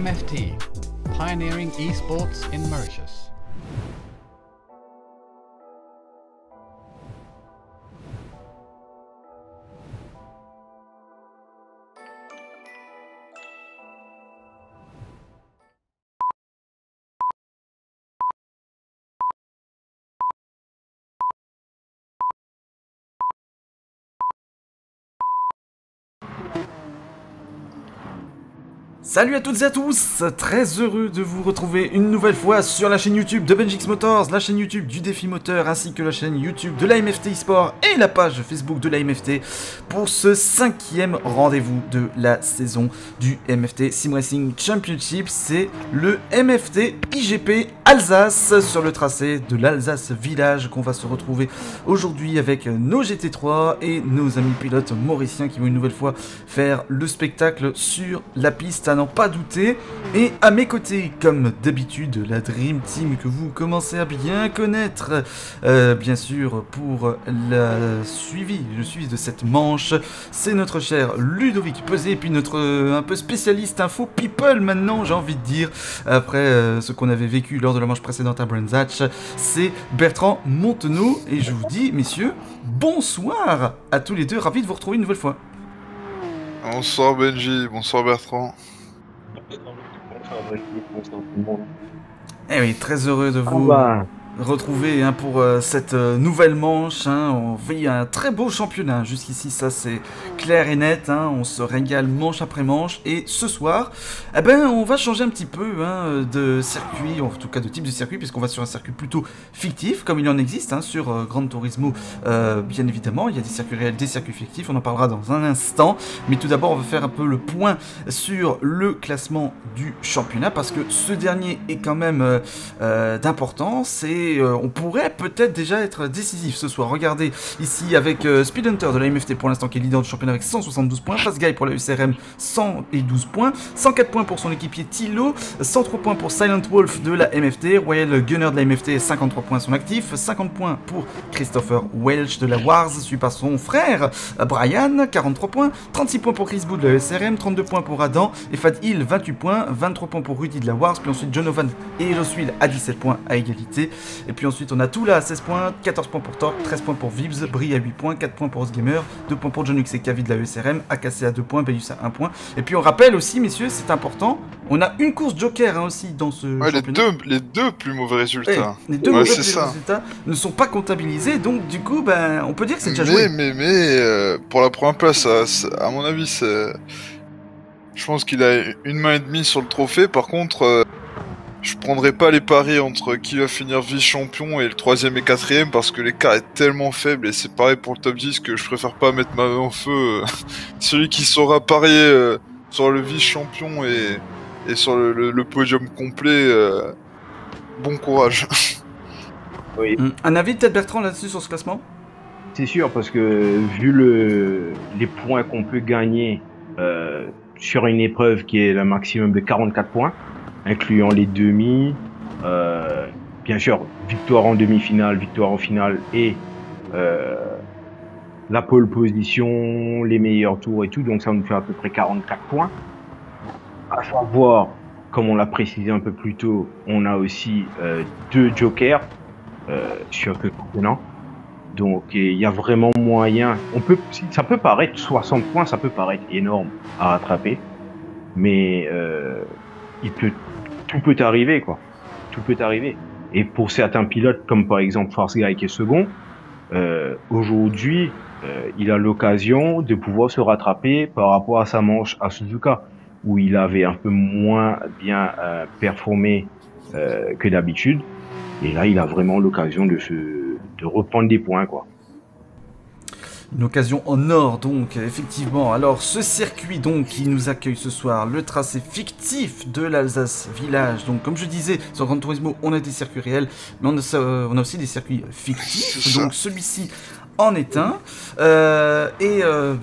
MFT, pioneering esports in Mauritius. Salut à toutes et à tous, très heureux de vous retrouver une nouvelle fois sur la chaîne YouTube de Benjix Motors, la chaîne YouTube du défi moteur ainsi que la chaîne YouTube de l'AMFT eSport et la page Facebook de l'AMFT pour ce 5e rendez-vous de la saison du MFT Sim Racing Championship. C'est le MFT IGP Alsace sur le tracé de l'Alsace Village qu'on va se retrouver aujourd'hui avec nos GT3 et nos amis pilotes mauriciens qui vont une nouvelle fois faire le spectacle sur la piste à n'en pas douter. Et à mes côtés, comme d'habitude, la Dream Team que vous commencez à bien connaître, bien sûr, pour le suivi de cette manche, c'est notre cher Ludovic Pesé, et puis notre un peu spécialiste info people maintenant, j'ai envie de dire, après ce qu'on avait vécu lors de la manche précédente à Brands Hatch, c'est Bertrand Montenot, et je vous dis, messieurs, bonsoir à tous les deux, ravi de vous retrouver une nouvelle fois. Bonsoir Benji, bonsoir Bertrand. Eh oui, très heureux de vous retrouver pour cette nouvelle manche. On vit un très beau championnat jusqu'ici, ça c'est clair et net. On se régale manche après manche. Et ce soir, on va changer un petit peu de circuit, en tout cas de type de circuit, puisqu'on va sur un circuit plutôt fictif, comme il en existe sur Gran Turismo. Bien évidemment, il y a des circuits réels, des circuits fictifs, on en parlera dans un instant. Mais tout d'abord, on va faire un peu le point sur le classement du championnat, parce que ce dernier est quand même d'importance et on pourrait peut-être déjà être décisif ce soir. Regardez ici avec Speed Hunter de la MFT pour l'instant qui est leader du championnat avec 172 points, Fast Guy pour la UCRM 112 points, 104 points pour son équipier Thilo, 103 points pour Silent Wolf de la MFT, Royal Gunner de la MFT 53 points son actif, 50 points pour Christopher Welch de la Wars suivi par son frère Brian, 43 points, 36 points pour Chris Boo de la UCRM, 32 points pour Adam et Fad Hill 28 points, 23 points pour Rudy de la Wars, puis ensuite Jonovan et Joswil à 17 points à égalité. Et puis ensuite on a Toula à 16 points, 14 points pour Torque, 13 points pour Vibs, Brie à 8 points, 4 points pour Osgamer, 2 points pour Jonux et Kavi de la ESRM, AKC à 2 points, Bayus à 1 point. Et puis on rappelle aussi messieurs, c'est important, on a une course joker aussi dans ce championnat. Les deux plus mauvais résultats. Les deux mauvais résultats ne sont pas comptabilisés, donc du coup on peut dire que c'est déjà joué. Mais pour la première place, à mon avis, je pense qu'il a une main et demie sur le trophée. Par contre, je prendrai pas les paris entre qui va finir vice-champion et le 3ème et 4ème parce que l'écart est tellement faible et c'est pareil pour le top 10 que je préfère pas mettre ma main en feu. Celui qui saura parier sur le vice-champion et sur le podium complet, bon courage. Oui. Un avis peut-être Bertrand là-dessus sur ce classement? C'est sûr parce que vu les points qu'on peut gagner sur une épreuve qui est le maximum de 44 points, incluant les demi, bien sûr, victoire en demi-finale, victoire en finale et la pole position, les meilleurs tours et tout, donc ça nous fait à peu près 44 points. À savoir, comme on l'a précisé un peu plus tôt, on a aussi 2 jokers sur ce championnat. Donc il y a vraiment moyen, ça peut paraître 60 points, ça peut paraître énorme à rattraper, mais tout peut arriver quoi. Tout peut arriver. Et pour certains pilotes, comme par exemple Fast Guy qui est second, aujourd'hui, il a l'occasion de pouvoir se rattraper par rapport à sa manche à Suzuka, où il avait un peu moins bien performé que d'habitude. Et là, il a vraiment l'occasion de reprendre des points quoi. Une occasion en or donc, effectivement. Alors ce circuit donc qui nous accueille ce soir, le tracé fictif de l'Alsace Village. Donc comme je disais, sur Gran Turismo on a des circuits réels, mais on a aussi des circuits fictifs. Donc celui-ci en est un.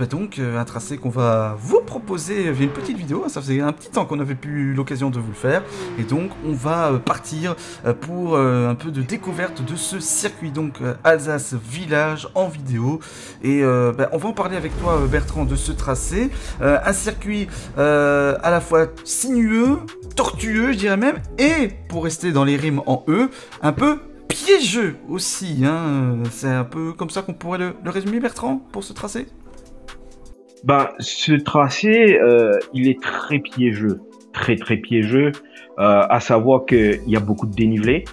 Donc, un tracé qu'on va vous proposer via une petite vidéo. Ça faisait un petit temps qu'on n'avait plus l'occasion de vous le faire. Et donc, on va partir pour un peu de découverte de ce circuit. Donc, Alsace Village en vidéo. Et on va en parler avec toi, Bertrand, de ce tracé. Un circuit à la fois sinueux, tortueux, je dirais même, et, pour rester dans les rimes en E, un peu piégeux aussi, hein. C'est un peu comme ça qu'on pourrait le résumer, Bertrand, pour ce tracé? Ce tracé, il est très piégeux, très piégeux, à savoir qu'il y a beaucoup de dénivelé.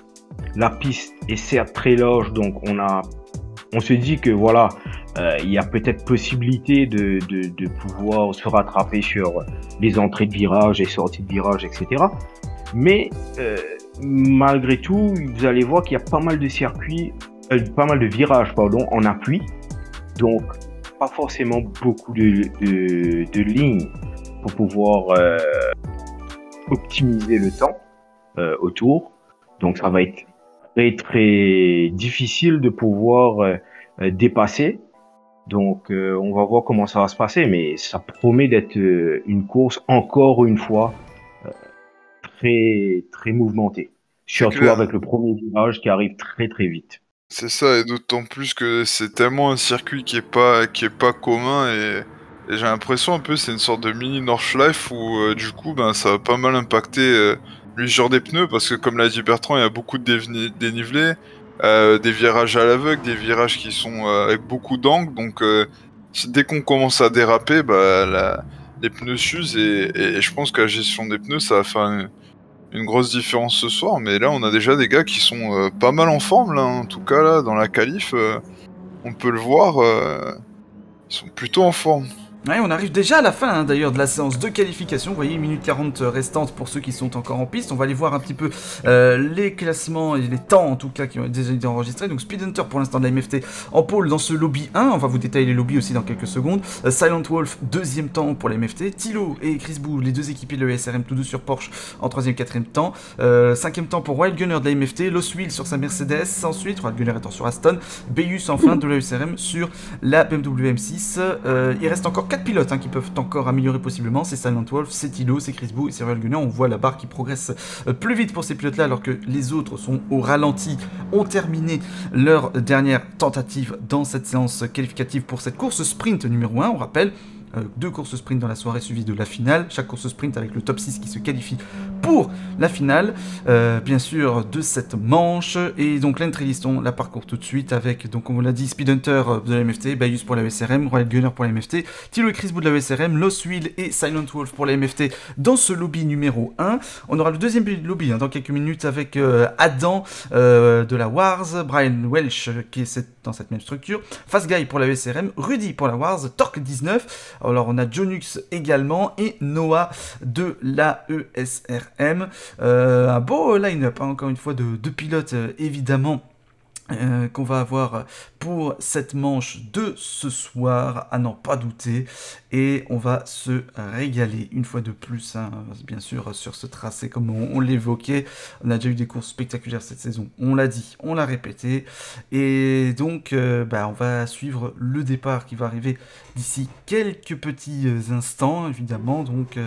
La piste est certes très large, donc on se dit que voilà, il y a peut-être possibilité de pouvoir se rattraper sur les entrées de virage et sorties de virage, etc. Mais malgré tout, vous allez voir qu'il y a pas mal de circuits, pas mal de virages, pardon, en appui. Donc, pas forcément beaucoup de lignes pour pouvoir optimiser le temps autour. Donc, ça va être très difficile de pouvoir dépasser. Donc, on va voir comment ça va se passer, mais ça promet d'être une course, encore une fois, très mouvementée. Surtout avec le premier virage qui arrive très vite. C'est ça, et d'autant plus que c'est tellement un circuit qui est pas commun, et j'ai l'impression un peu c'est une sorte de mini Nordschleife où du coup ça va pas mal impacter l'usure des pneus, parce que comme l'a dit Bertrand, il y a beaucoup de dénivelé, des virages à l'aveugle, des virages qui sont avec beaucoup d'angles, donc dès qu'on commence à déraper, les pneus s'usent, et je pense que la gestion des pneus, ça va faire une grosse différence ce soir. Mais là, on a déjà des gars qui sont pas mal en forme, là, en tout cas, là, dans la qualif, on peut le voir, ils sont plutôt en forme. Ouais, on arrive déjà à la fin, d'ailleurs, de la séance de qualification. Vous voyez, 1 minute 40 restantes pour ceux qui sont encore en piste. On va aller voir un petit peu les classements et les temps, en tout cas, qui ont déjà été enregistrés. Donc, Speed Hunter, pour l'instant, de la MFT en pôle dans ce lobby 1. On va vous détailler les lobbies aussi dans quelques secondes. Silent Wolf, deuxième temps pour la MFT. Thilo et Chris Bou, les deux équipiers de l'ESRM, tous deux sur Porsche, en troisième, quatrième temps. Cinquième temps pour Wild Gunner de la MFT. Lost Wheel sur sa Mercedes. Ensuite, Wild Gunner étant sur Aston. Beius, enfin, de l'ESRM sur la BMW M6. Il reste encore 4 pilotes qui peuvent encore améliorer possiblement. C'est Silent Wolf, c'est Thilo, c'est Chris Bou et c'est Royal Gunner. On voit la barre qui progresse plus vite pour ces pilotes là, alors que les autres sont au ralenti, ont terminé leur dernière tentative dans cette séance qualificative pour cette course sprint numéro 1. On rappelle 2 courses sprint dans la soirée suivies de la finale, chaque course sprint avec le top 6 qui se qualifie pour la finale, bien sûr, de cette manche. Et donc l'entry list, on la parcourt tout de suite avec, donc on l'a dit, Speed Hunter de la MFT, Beius pour la ESRM, Royal Gunner pour la MFT, Thilo et Chris Bou de la ESRM, Lost Wheel et Silent Wolf pour la MFT dans ce lobby numéro 1. On aura le deuxième lobby dans quelques minutes avec Adam de la Wars, Brian Welch qui est dans cette même structure, Fast Guy pour la ESRM, Rudy pour la Wars, Torque 19, alors on a Jonux également et Noah de la ESRM. Un beau line-up, encore une fois, de pilotes évidemment. Qu'on va avoir pour cette manche de ce soir, à n'en pas douter, et on va se régaler une fois de plus, bien sûr, sur ce tracé comme on l'évoquait. On a déjà eu des courses spectaculaires cette saison, on l'a dit, on l'a répété, et donc on va suivre le départ qui va arriver d'ici quelques petits instants, évidemment. Donc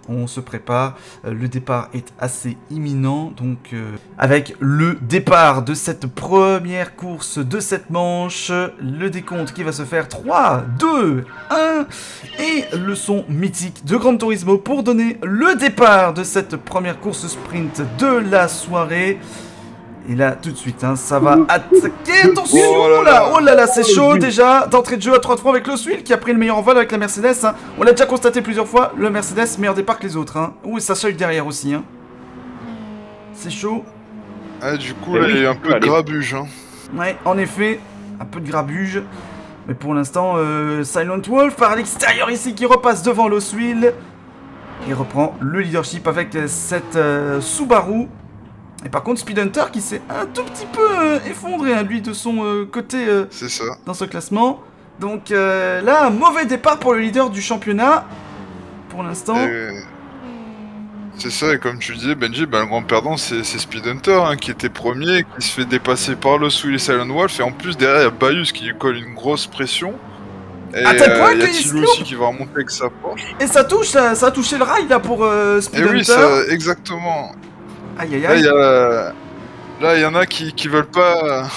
on se prépare, le départ est assez imminent, donc avec le départ de cette première course de cette manche, le décompte qui va se faire 3, 2, 1 et le son mythique de Gran Turismo pour donner le départ de cette première course sprint de la soirée. Et là, tout de suite, ça va attaquer. Attention, oh là là, c'est chaud déjà. D'entrée de jeu à 3 fois avec Lost Wheel qui a pris le meilleur envol avec la Mercedes. On l'a déjà constaté plusieurs fois, le Mercedes, meilleur départ que les autres. Ouh, ça chute derrière aussi. C'est chaud. Ah, du coup, là, il y a un peu de grabuge. Ouais, en effet, un peu de grabuge. Mais pour l'instant, Silent Wolf par l'extérieur ici qui repasse devant Lost Wheel. Et reprend le leadership avec cette Subaru. Et par contre, Speed Hunter qui s'est un tout petit peu effondré, lui, de son côté c'est ça. Dans ce classement. Donc là, un mauvais départ pour le leader du championnat. Pour l'instant. C'est ça, et comme tu disais, Benji, le grand perdant, c'est Speed Hunter, hein, qui était premier, qui se fait dépasser par Lost Will et Silent Wolf, et en plus, derrière, il y a Bayus qui lui colle une grosse pression. Et à tel point il y a qu'il Tilo aussi qui va remonter avec sa Porsche. Et ça a touché le rail là pour Speed Et Hunter. oui, ça, exactement. Aïe aïe aïe. Là, il y en a qui veulent pas...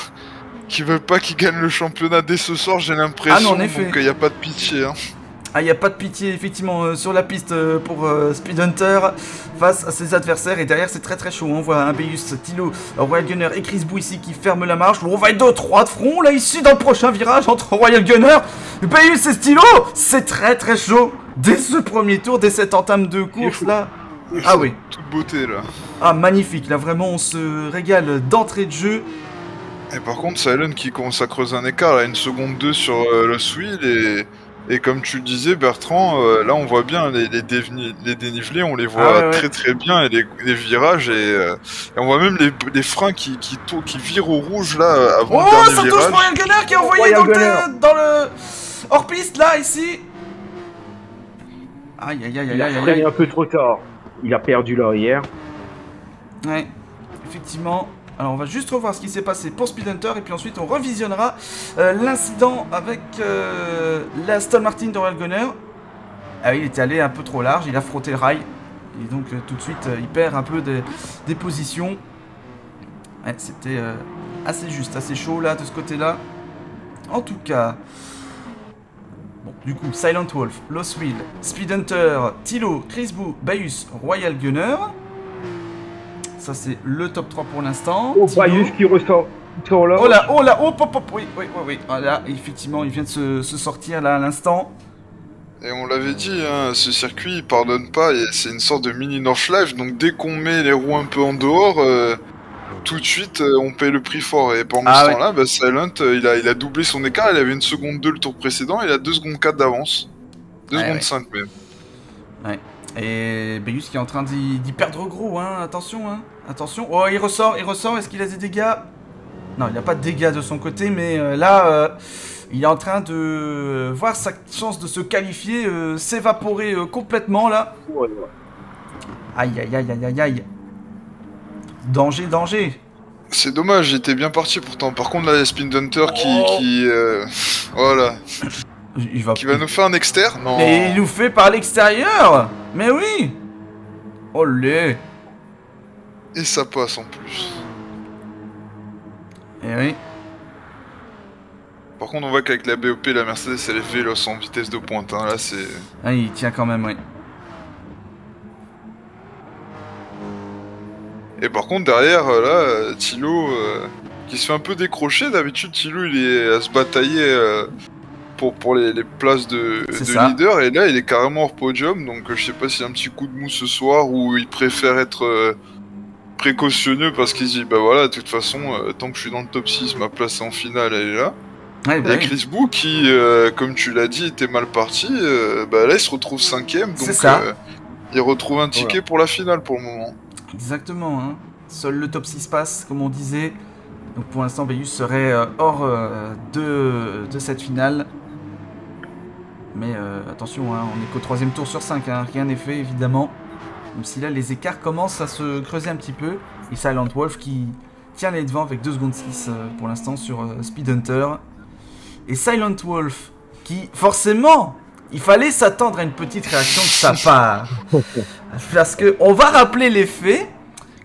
qui veulent pas qu'il gagne le championnat dès ce soir, j'ai l'impression. Ah non, en effet. Donc il n'y a pas de pitié. Hein. Ah, il n'y a pas de pitié, effectivement, sur la piste pour Speed Hunter face à ses adversaires. Et derrière, c'est très très chaud. On voit un Bayus, Tilo, Royal Gunner et Chris Bou ici qui ferment la marche. On va être 2-3 de front, là, ici, dans le prochain virage entre Royal Gunner, Bayus et Tilo. C'est très très chaud dès ce premier tour, dès cette entame de course, là. Ah oui. Toute beauté, là. Ah, magnifique. Là, vraiment, on se régale d'entrée de jeu. Et par contre, Silent qui commence à creuser un écart, là, 1 seconde 2 sur le Wheel et comme tu le disais, Bertrand, là on voit bien les dénivelés, on les voit très très bien, et les virages, et on voit même les freins qui virent au rouge là avant le dernier virage. Oh, ça touche Royal Gunner qui est envoyé dans le hors-piste là, ici. Aïe aïe aïe aïe aïe. Il est un peu trop tard, il a perdu l'arrière. Ouais, effectivement. Alors on va juste revoir ce qui s'est passé pour Speed Hunter et puis ensuite on revisionnera l'incident avec la Aston Martin de Royal Gunner. Ah oui, il était allé un peu trop large, il a frotté le rail et donc tout de suite il perd un peu des positions. Ouais, c'était assez juste, assez chaud là de ce côté-là. En tout cas, bon, du coup, Silent Wolf, Lost Wheel, Speed Hunter, Tilo, Chris Bou, Bayus, Royal Gunner. Ça c'est le top 3 pour l'instant. Oh, Bayus qui ressort là. Oh là, oui. Ah, là, effectivement, il vient de se sortir là à l'instant. Et on l'avait dit, hein, ce circuit il pardonne pas, c'est une sorte de mini Nordschleife, donc dès qu'on met les roues un peu en dehors, tout de suite on paye le prix fort. Et pendant ce temps-là, bah, Silent il a doublé son écart, il avait 1 seconde 2 le tour précédent, il a 2 secondes 4 d'avance. 2 secondes 5 même. Ouais. Et Bayus qui est en train d'y perdre gros, hein, attention, hein, attention. Oh, il ressort, est-ce qu'il a des dégâts? Non, il n'a pas de dégâts de son côté, mais là, il est en train de voir sa chance de se qualifier s'évaporer complètement, là. Aïe, aïe, aïe, aïe, aïe, aïe. Danger, danger. C'est dommage, j'étais bien parti pourtant. Par contre, là, il y a Speed Hunter qui voilà. Qui va nous faire un externe. Non. Et il nous fait par l'extérieur. Mais oui. Olé. Et ça passe en plus. Et oui. Par contre, on voit qu'avec la BOP, la Mercedes, elle est véloce en vitesse de pointe. Hein. Là, c'est... Ah, il tient quand même, oui. Et par contre, derrière, là, Tilo, qui se fait un peu décrocher. D'habitude, Tilo, il est à se batailler... Pour les places de leader, et là il est carrément hors podium, donc je sais pas s'il y a un petit coup de mou ce soir ou il préfère être précautionneux parce qu'il se dit bah voilà, de toute façon tant que je suis dans le top 6, ma place en finale elle est là. Ouais, bah, et Chris Bou qui, comme tu l'as dit, était mal parti, bah là il se retrouve 5ème, donc il retrouve un ticket pour la finale pour le moment. Exactement, hein. Seul le top 6 passe, comme on disait, donc pour l'instant Bayus serait hors de cette finale. Mais attention, hein, on est qu'au 3ème tour sur 5, hein, rien n'est fait évidemment. Même si là les écarts commencent à se creuser un petit peu. Et Silent Wolf qui tient les devants avec 2 secondes 6 pour l'instant sur Speed Hunter. Et Silent Wolf qui, forcément, il fallait s'attendre à une petite réaction de sa part. Parce que on va rappeler les faits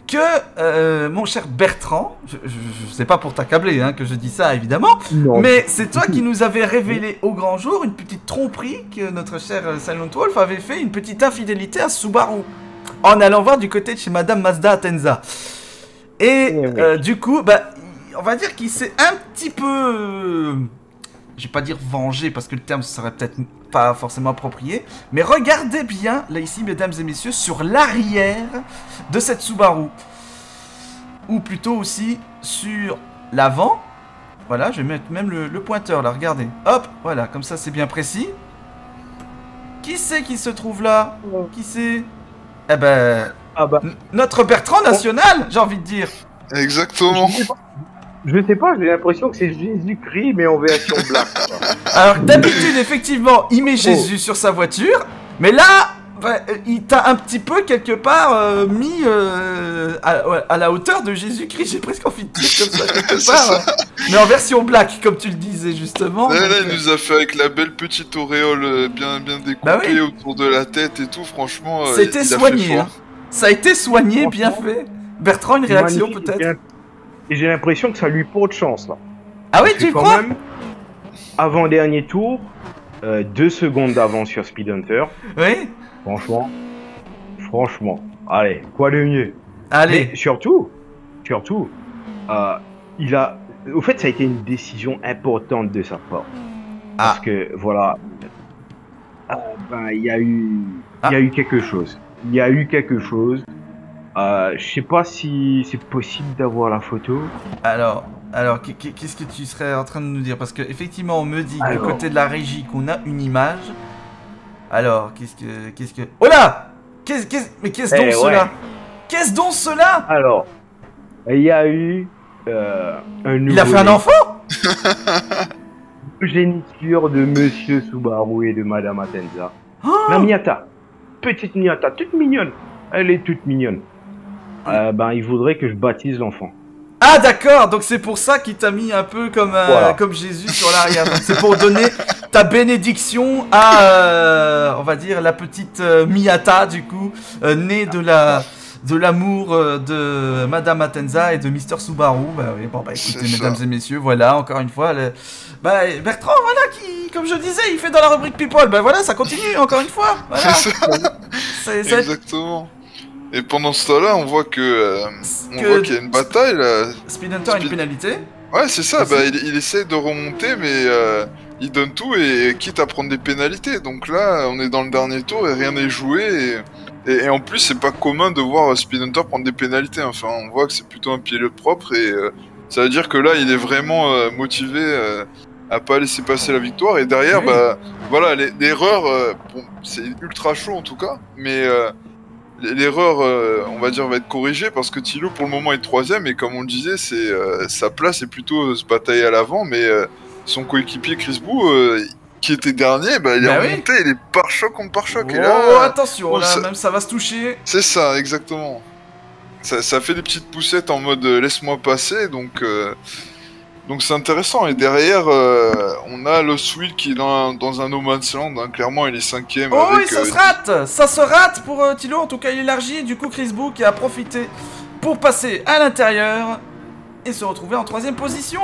que, mon cher Bertrand, je sais pas pour t'accabler hein, que je dis ça évidemment, non. Mais c'est toi qui nous avais révélé au grand jour une petite tromperie que notre cher Silent Wolf avait fait, une petite infidélité à Subaru, en allant voir du côté de chez Madame Mazda Atenza. Et du coup, bah, on va dire qu'il s'est un petit peu... je vais pas dire vengé parce que le terme serait peut-être pas forcément approprié, mais regardez bien, là ici mesdames et messieurs, sur l'arrière de cette Subaru, ou plutôt aussi sur l'avant. Voilà, je vais mettre même le pointeur là, regardez, hop, voilà, comme ça c'est bien précis. Qui c'est qui se trouve là? Qui c'est? Eh ben, notre Bertrand national, j'ai envie de dire. Exactement. Je sais pas, j'ai l'impression que c'est Jésus-Christ, mais en version black. Alors d'habitude, effectivement, il met Jésus sur sa voiture, mais là, il t'a un petit peu quelque part mis à la hauteur de Jésus-Christ, j'ai presque envie de dire comme ça quelque part. Mais en version black, comme tu le disais justement. Là, il nous a fait avec la belle petite auréole bien découpée autour de la tête et tout, franchement. C'était soigné, hein. Ça a été soigné, bien fait. Bertrand, une réaction peut-être? Et j'ai l'impression que ça lui porte chance là. Ah oui, tu crois? Même, avant-dernier tour, 2 secondes d'avance sur Speed Hunter. Oui. Franchement, allez, quoi de mieux? Allez. Mais surtout, il a... Au fait, ça a été une décision importante de sa part. Parce que, voilà, il y a eu quelque chose. Je sais pas si c'est possible d'avoir la photo. Alors, qu'est-ce que tu serais en train de nous dire? Parce que effectivement, on me dit du côté de la régie qu'on a une image. Alors, qu'est-ce que... Oh là! Mais qu'est-ce donc cela? Qu'est-ce donc cela? Alors, il y a eu un nouveau... Il a fait un enfant? Géniture de Monsieur Subaru et de Madame Atenza. La Miata. Petite Miata, toute mignonne. Elle est toute mignonne. Il voudrait que je baptise l'enfant. Ah d'accord, donc c'est pour ça qu'il t'a mis un peu comme, comme Jésus sur l'arrière. C'est pour donner ta bénédiction à, on va dire, la petite Miata, du coup, née de l'amour de Madame Atenza et de Mister Subaru. Écoutez, mesdames et messieurs, voilà, encore une fois, Bertrand, voilà, qui, comme je disais, il fait dans la rubrique People. Voilà, ça continue, encore une fois. Voilà. Exactement. Et pendant ce temps-là, on voit qu'il y a une bataille là. Speed Hunter a une pénalité. Ouais, c'est ça. Il essaie de remonter, mais il donne tout et quitte à prendre des pénalités. Donc là, on est dans le dernier tour et rien n'est joué. Et en plus, c'est pas commun de voir Speed Hunter prendre des pénalités. Enfin, on voit que c'est plutôt un pilote propre et ça veut dire que là, il est vraiment motivé à pas laisser passer la victoire. Et derrière, voilà, l'erreur, c'est ultra chaud en tout cas, mais l'erreur, on va dire, va être corrigée parce que Thilo pour le moment est 3ème et comme on le disait, sa place est plutôt se batailler à l'avant, mais son coéquipier Chris Bou, qui était dernier, il est remonté, il est pare-choc contre pare-choc. Oh, et là, attention, là, même ça va se toucher. C'est ça, exactement. Ça fait des petites poussettes en mode laisse-moi passer, donc c'est intéressant. Et derrière, on a Lost Will qui est dans un No Man's Land. Hein. Clairement, il est 5ème. Oh oui, ça se rate. Ça se rate pour Thilo. En tout cas, il élargit. Du coup, Chris Bou qui a profité pour passer à l'intérieur et se retrouver en 3ème position.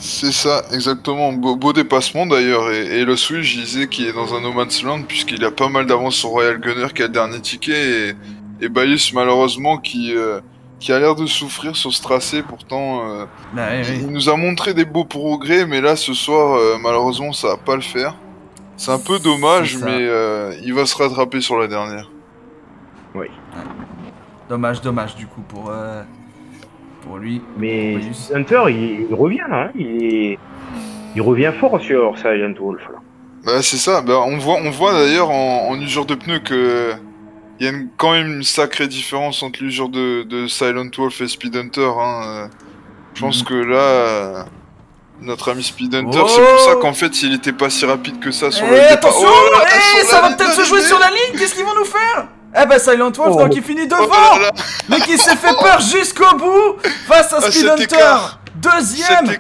C'est ça, exactement. Beau dépassement d'ailleurs. Et Lost Will, je disais qu'il est dans un No Man's Land puisqu'il a pas mal d'avance sur Royal Gunner qui a le dernier ticket. Et Bayus, malheureusement, qui a l'air de souffrir sur ce tracé, pourtant il nous a montré des beaux progrès, mais là ce soir malheureusement ça va pas le faire. C'est un peu dommage, mais il va se rattraper sur la dernière. Oui. Dommage du coup pour lui. Mais Hunter il revient là, hein. Il revient fort sur Silent Wolf là. C'est ça, on voit d'ailleurs en usure de pneus que il y a quand même une sacrée différence entre l'usure de Silent Wolf et Speed Hunter. Hein. Je pense que là, notre ami Speed Hunter, c'est pour ça qu'en fait, il était pas si rapide que ça sur le départ. Attention, ça va peut-être se jouer sur la ligne. Qu'est-ce qu'ils vont nous faire? Silent Wolf, donc il finit devant, mais qui s'est fait peur jusqu'au bout face à Speed Hunter. 2ème,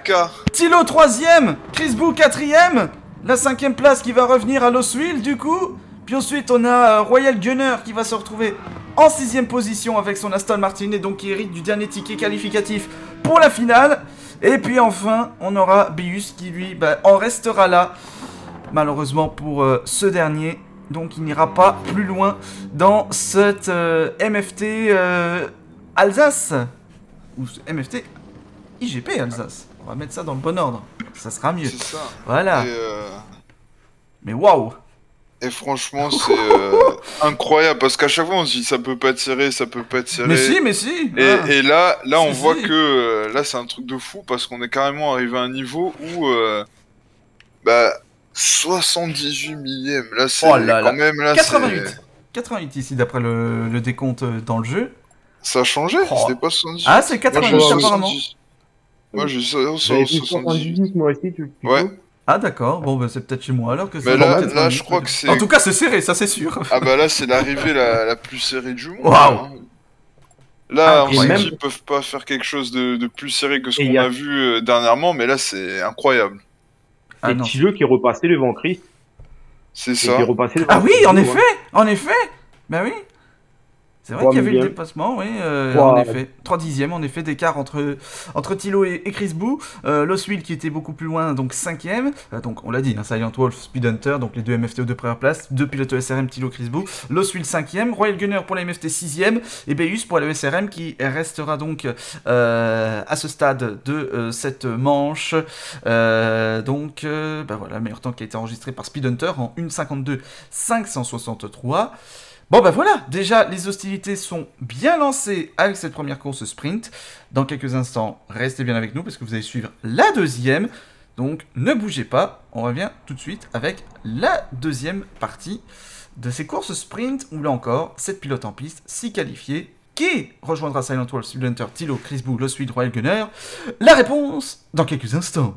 Thilo 3ème, Chris Bou 4ème, la 5ème place qui va revenir à Lost Will du coup. Puis ensuite, on a Royal Gunner qui va se retrouver en 6ème position avec son Aston Martin et donc qui hérite du dernier ticket qualificatif pour la finale. Et puis enfin, on aura Bius qui lui en restera là, malheureusement pour ce dernier. Donc il n'ira pas plus loin dans cette MFT Alsace. Ou MFT IGP Alsace. On va mettre ça dans le bon ordre, ça sera mieux. C'est ça. Voilà. Mais waouh! Et franchement, c'est incroyable parce qu'à chaque fois on se dit ça peut pas être serré, ça peut pas être serré. Mais si. Et là on voit que là c'est un truc de fou parce qu'on est carrément arrivé à un niveau où 78 millième. Là c'est quand même là 88. 88 ici d'après le décompte dans le jeu. Ça a changé, c'était pas 78. Ah c'est 88 apparemment. Moi j'ai 78 moi aussi, ouais. Ah d'accord, bon bah c'est peut-être chez moi alors que c'est... Mais là je crois que c'est... En tout cas c'est serré, ça c'est sûr. Ah bah là c'est l'arrivée la plus serrée du monde. Waouh. Hein. Là on sait même... qu'ils peuvent pas faire quelque chose de plus serré que ce Et qu'on a vu dernièrement, mais là c'est incroyable. Et Tilo qui est repassé devant Chris. C'est ça. Ah oui, en effet, en effet. Bah oui. C'est vrai qu'il y avait le dépassement, oui, en effet. 3 dixièmes, en effet, d'écart entre Thilo et Chris Bou. Lost Will qui était beaucoup plus loin, donc 5ème. Donc on l'a dit, hein, Silent Wolf, Speed Hunter, donc les deux MFT aux 2 premières places. 2 pilotes SRM, Thilo, Chris Bou. Lost Will 5ème. Royal Gunner pour la MFT 6ème. Et Beus pour la SRM qui restera donc à ce stade de cette manche. Donc, bah voilà, meilleur temps qui a été enregistré par Speed Hunter en 1:52.563. Bon bah voilà, déjà les hostilités sont bien lancées avec cette première course sprint. Dans quelques instants, restez bien avec nous parce que vous allez suivre la deuxième. Donc ne bougez pas, on revient tout de suite avec la deuxième partie de ces courses sprint où là encore, 7 pilotes en piste, 6 qualifiés. Qui rejoindra Silent Wolf, Speed Hunter, Thilo, Chris Bou, Lost Will, Royal Gunner? La réponse dans quelques instants.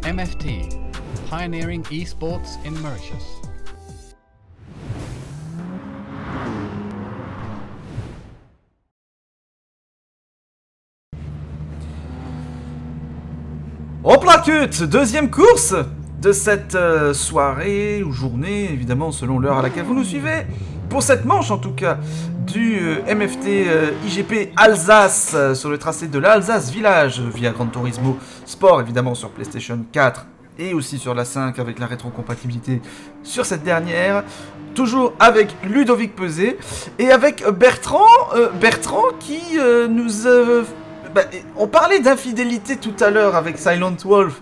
MFT, pioneering esports in Mauritius. Hop la cut, deuxième course de cette soirée ou journée, évidemment selon l'heure à laquelle vous nous suivez. Pour cette manche en tout cas, du MFT IGP Alsace sur le tracé de l'Alsace Village via Gran Turismo Sport, évidemment sur PlayStation 4 et aussi sur la 5 avec la rétrocompatibilité sur cette dernière. Toujours avec Ludovic Pesé et avec Bertrand, qui nous... on parlait d'infidélité tout à l'heure avec Silent Wolf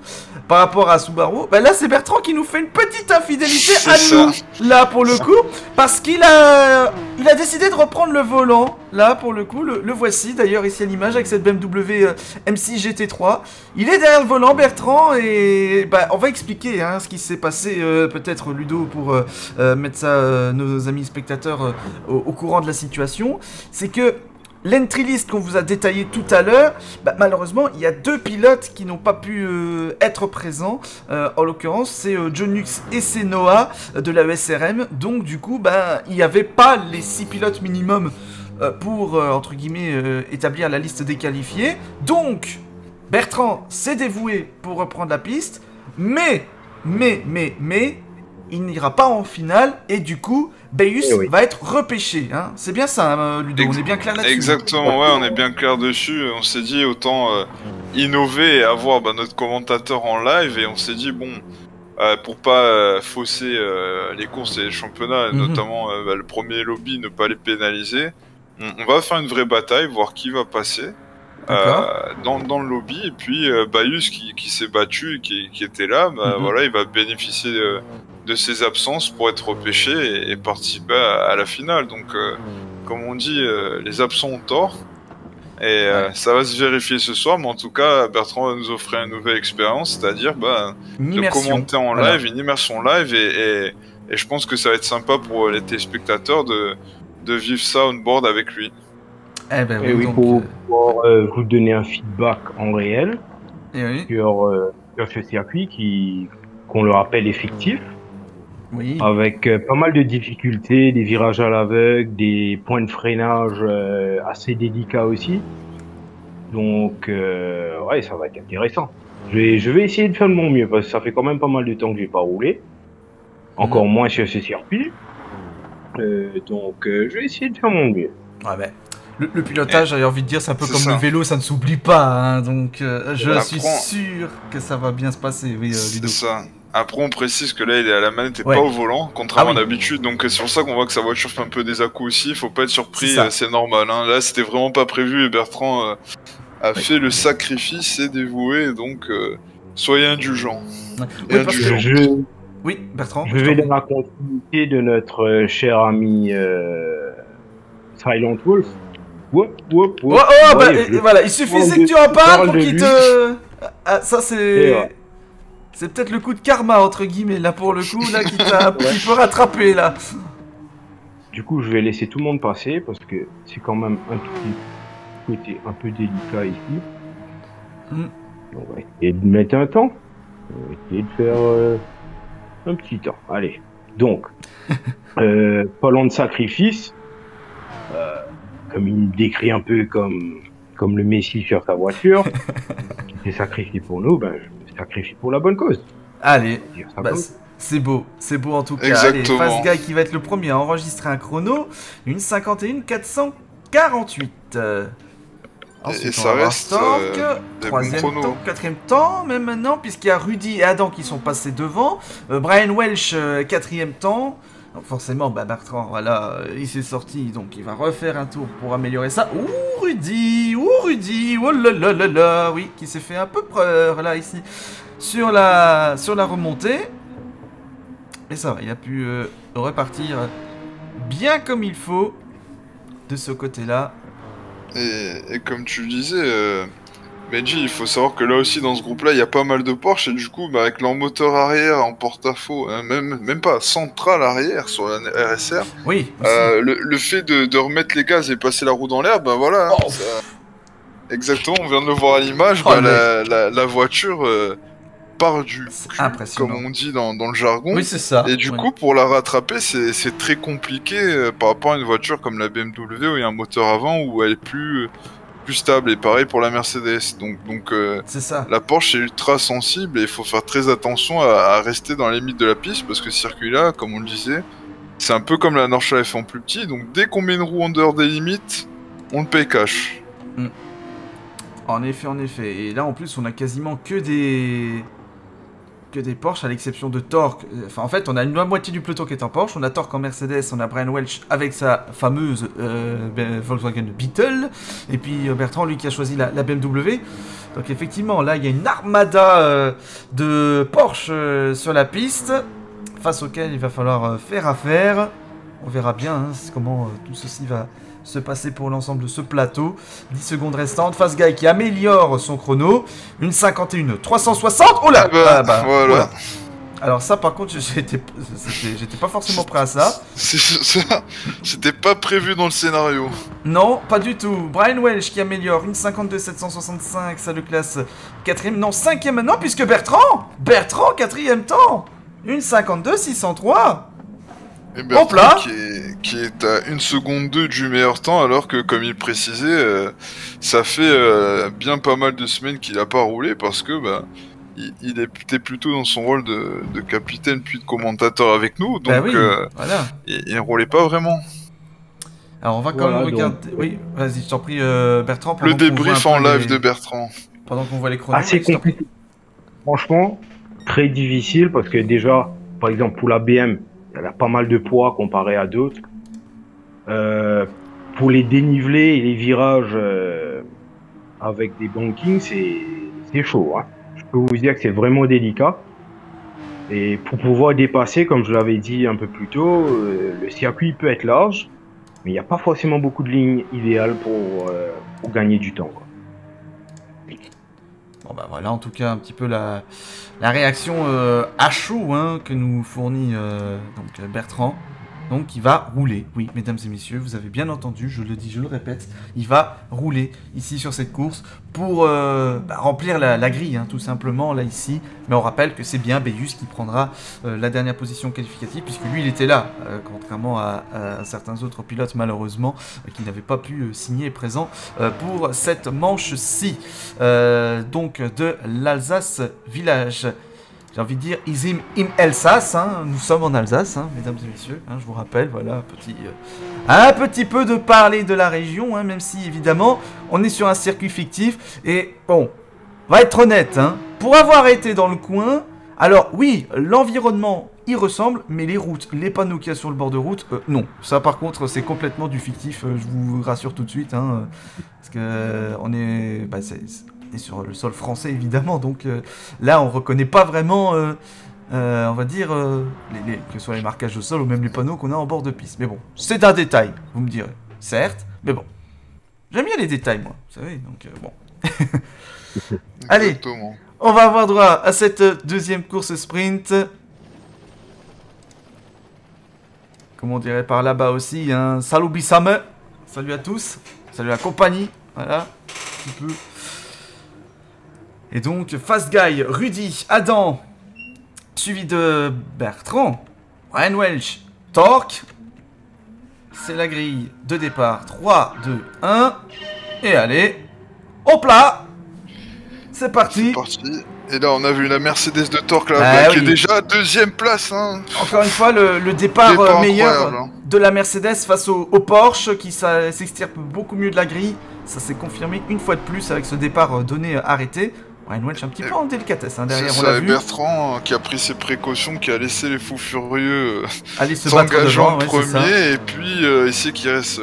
par rapport à Subaru. Là, c'est Bertrand qui nous fait une petite infidélité à nous, là, pour le coup. Parce qu'il a décidé de reprendre le volant, là, pour le coup. Le voici, d'ailleurs, ici à l'image, avec cette BMW M6 GT3. Il est derrière le volant, Bertrand, et on va expliquer ce qui s'est passé, peut-être, Ludo, pour mettre ça, nos amis spectateurs, au courant de la situation. C'est que l'entry list qu'on vous a détaillé tout à l'heure, malheureusement, il y a 2 pilotes qui n'ont pas pu être présents. En l'occurrence, c'est Jonux et c'est Noah de la ESRM. Donc, du coup, il n'y avait pas les 6 pilotes minimum pour, entre guillemets, établir la liste des qualifiés. Donc, Bertrand s'est dévoué pour reprendre la piste. Mais, il n'ira pas en finale et du coup... Beus va être repêché, hein. C'est bien ça, Ludo, on est bien clair là-dessus. Exactement, ouais, on est bien clair dessus. On s'est dit autant innover et avoir notre commentateur en live, et on s'est dit bon, pour pas fausser les courses et les championnats, notamment le premier lobby, ne pas les pénaliser, on va faire une vraie bataille, voir qui va passer dans le lobby, et puis Beus qui s'est battu et qui était là, voilà, il va bénéficier de ses absences pour être repêché et participer à la finale. Donc, comme on dit, les absents ont tort. Et ça va se vérifier ce soir, mais en tout cas, Bertrand va nous offrir une nouvelle expérience, c'est-à-dire de commenter en live, une immersion live, et je pense que ça va être sympa pour les téléspectateurs de vivre ça on board avec lui. Oui, pour vous donner un feedback en réel sur ce circuit qu'on le rappelle est fictif. Oui. Avec pas mal de difficultés, des virages à l'aveugle, des points de freinage assez délicats aussi. Donc, ouais, ça va être intéressant. Je vais essayer de faire de mon mieux, parce que ça fait quand même pas mal de temps que j'ai pas roulé. Encore moins sur ce circuit. Donc, je vais essayer de faire mon mieux. Ouais, le pilotage, j'ai envie de dire, c'est un peu comme le vélo, ça ne s'oublie pas. Hein, donc, je suis sûr que ça va bien se passer. Oui, Ludo. C'est ça. Après, on précise que là, il est à la manette et pas au volant, contrairement à d'habitude. Donc, c'est pour ça qu'on voit que sa voiture fait un peu des à-coups aussi. Faut pas être surpris, c'est normal. Hein. Là, c'était vraiment pas prévu et Bertrand a fait le sacrifice et dévoué. Donc, Soyez indulgents. Oui, parce que- Je, Oui, Bertrand. je vais dans la continuité de notre cher ami Silent Wolf. Whoop, whoop, whoop. Oh, oh, bah, Ouais, voilà, il suffisait que tu en parles pour qu'il te... Ah, ça, Et c'est... ouais. C'est peut-être le coup de karma, entre guillemets, là, pour le coup, là, qui t'a un petit peu rattrapé, là. Du coup, je vais laisser tout le monde passer parce que c'est quand même un petit côté un peu délicat ici. Mm. On va essayer de mettre un temps. On va essayer de faire un petit temps. Allez. Donc, parlons de sacrifice. Comme il me décrit un peu comme le Messie sur sa voiture, qui s'est sacrifié pour nous, ben, je me sacrifie pour la bonne cause. Allez, On va dire ça bah, comme- c'est beau en tout cas. Exactement. Allez, Fast Guy qui va être le premier à enregistrer un chrono, une 51 448. Ensuite, ça on va avoir reste, Stork, des troisième bons chronos. temps, quatrième temps, même maintenant, puisqu'il y a Rudy et Adam qui sont passés devant. Brian Welch, quatrième temps. Donc forcément, bah, Bertrand, voilà, il s'est sorti, donc il va refaire un tour pour améliorer ça. Ouh, Rudy, oh là là là là, oui, qui s'est fait un peu peur, là, ici, sur la remontée. Et ça va, il a pu repartir bien comme il faut de ce côté-là. Et comme tu le disais, Benji, il faut savoir que là aussi dans ce groupe-là, il y a pas mal de Porsche et du coup, bah, avec leur moteur arrière en porte-à-faux, hein, même pas central arrière sur la RSR, Oui, aussi. le fait de remettre les gaz et passer la roue dans l'air, bah voilà. Oh. Exactement, on vient de le voir à l'image, Oh, bah, mec. la voiture part du C'est cul, impressionnant. comme on dit dans le jargon. Oui, c'est ça. Et du Ouais. coup, pour la rattraper, c'est très compliqué par rapport à une voiture comme la BMW où il y a un moteur avant où elle est plus stable. Et pareil pour la Mercedes. Donc C'est ça. la Porsche est ultra sensible et il faut faire très attention à rester dans les limites de la piste parce que ce circuit-là, comme on le disait, c'est un peu comme la Nordschleife fait en plus petit. Donc dès qu'on met une roue en dehors des limites, on le paye cash. En effet, en effet. Et là, en plus, on a quasiment que des Porsche, à l'exception de Torque. Enfin, en fait, on a la moitié du peloton qui est en Porsche. On a Torque en Mercedes, on a Brian Welch avec sa fameuse Volkswagen Beetle. Et puis Bertrand, lui, qui a choisi la BMW. Donc, effectivement, là, il y a une armada de Porsche sur la piste, face auquel il va falloir faire affaire. On verra bien hein, comment tout ceci va se passer pour l'ensemble de ce plateau. 10 secondes restantes. Fast Guy qui améliore son chrono. Une 51 360. Oh là Voilà. oh là. Alors ça par contre j'étais pas forcément prêt à ça. C'était pas prévu dans le scénario. Non, pas du tout. Brian Welch qui améliore une 52 765, ça le classe 4ème, non 5ème maintenant puisque Bertrand 4ème temps. Une 52 603. Et Hop là. qui est à 1 seconde 2 du meilleur temps, alors que, comme il précisait, ça fait bien pas mal de semaines qu'il a pas roulé, parce que bah, il était plutôt dans son rôle de capitaine puis de commentateur avec nous, donc Bah oui, voilà. il roulait pas vraiment. Alors on va quand Voilà, même regarder... donc, Oui, vas-y, je t'en prie Bertrand. Le pendant qu'on débrief voit un en peu live les- de Bertrand. Pendant qu'on voit les chronos. Assez je t'en prie. compliqué. Franchement, très difficile parce que déjà, par exemple, pour la BM, elle a pas mal de poids comparé à d'autres. Pour les dénivelés et les virages avec des bankings, c'est chaud. Hein. Je peux vous dire que c'est vraiment délicat. Et pour pouvoir dépasser, comme je l'avais dit un peu plus tôt, le circuit peut être large, mais il n'y a pas forcément beaucoup de lignes idéales pour gagner du temps, quoi. Bon bah voilà, en tout cas un petit peu la réaction à chaud hein, que nous fournit donc Bertrand. Donc il va rouler, oui mesdames et messieurs, vous avez bien entendu, je le dis, je le répète, il va rouler ici sur cette course pour remplir la grille hein, tout simplement là ici. Mais on rappelle que c'est bien Béus qui prendra la dernière position qualificative puisque lui il était là, contrairement à certains autres pilotes malheureusement qui n'avaient pas pu signer présent pour cette manche-ci donc de l'Alsace Village. J'ai envie de dire, Isim im Elsass, hein, nous sommes en Alsace, hein, mesdames et messieurs, hein, je vous rappelle, voilà, un petit peu de parler de la région, hein, même si évidemment, on est sur un circuit fictif, et bon, on va être honnête, hein, pour avoir été dans le coin, alors oui, l'environnement y ressemble, mais les routes, les panneaux qu'il y a sur le bord de route, non, ça par contre, c'est complètement du fictif, je vous rassure tout de suite, hein, parce que on est, Et sur le sol français, évidemment. Donc là, on reconnaît pas vraiment, on va dire, que ce soit les marquages au sol ou même les panneaux qu'on a en bord de piste. Mais bon, c'est un détail, vous me direz. Certes, mais bon. J'aime bien les détails, moi. Vous savez, donc bon. Allez, Exactement. on va avoir droit à cette deuxième course sprint. Comme on dirait par là-bas aussi, hein. Salut Bissame. Salut à tous. Salut à la compagnie. Voilà, un petit peu. Et donc, Fast Guy, Rudy, Adam, suivi de Bertrand, Ryan Welch, Torque. C'est la grille de départ. 3, 2, 1. Et allez. Hop là. C'est parti. C'est parti. Et là, on a vu la Mercedes de Torque là, Ah, qui oui. est déjà à 2ème place. Hein. Encore une fois, le départ Départ meilleur incroyable, hein. de la Mercedes face au Porsche qui s'extirpe beaucoup mieux de la grille. Ça s'est confirmé une fois de plus avec ce départ donné arrêté. Ryan Welch un petit peu en délicatesse, hein, derrière C'est on l'a ça, vu. Bertrand qui a pris ses précautions, qui a laissé les fous furieux Allez se battre s'engageant devant, ouais, c'est ça. premier, et puis il sait qu'il reste,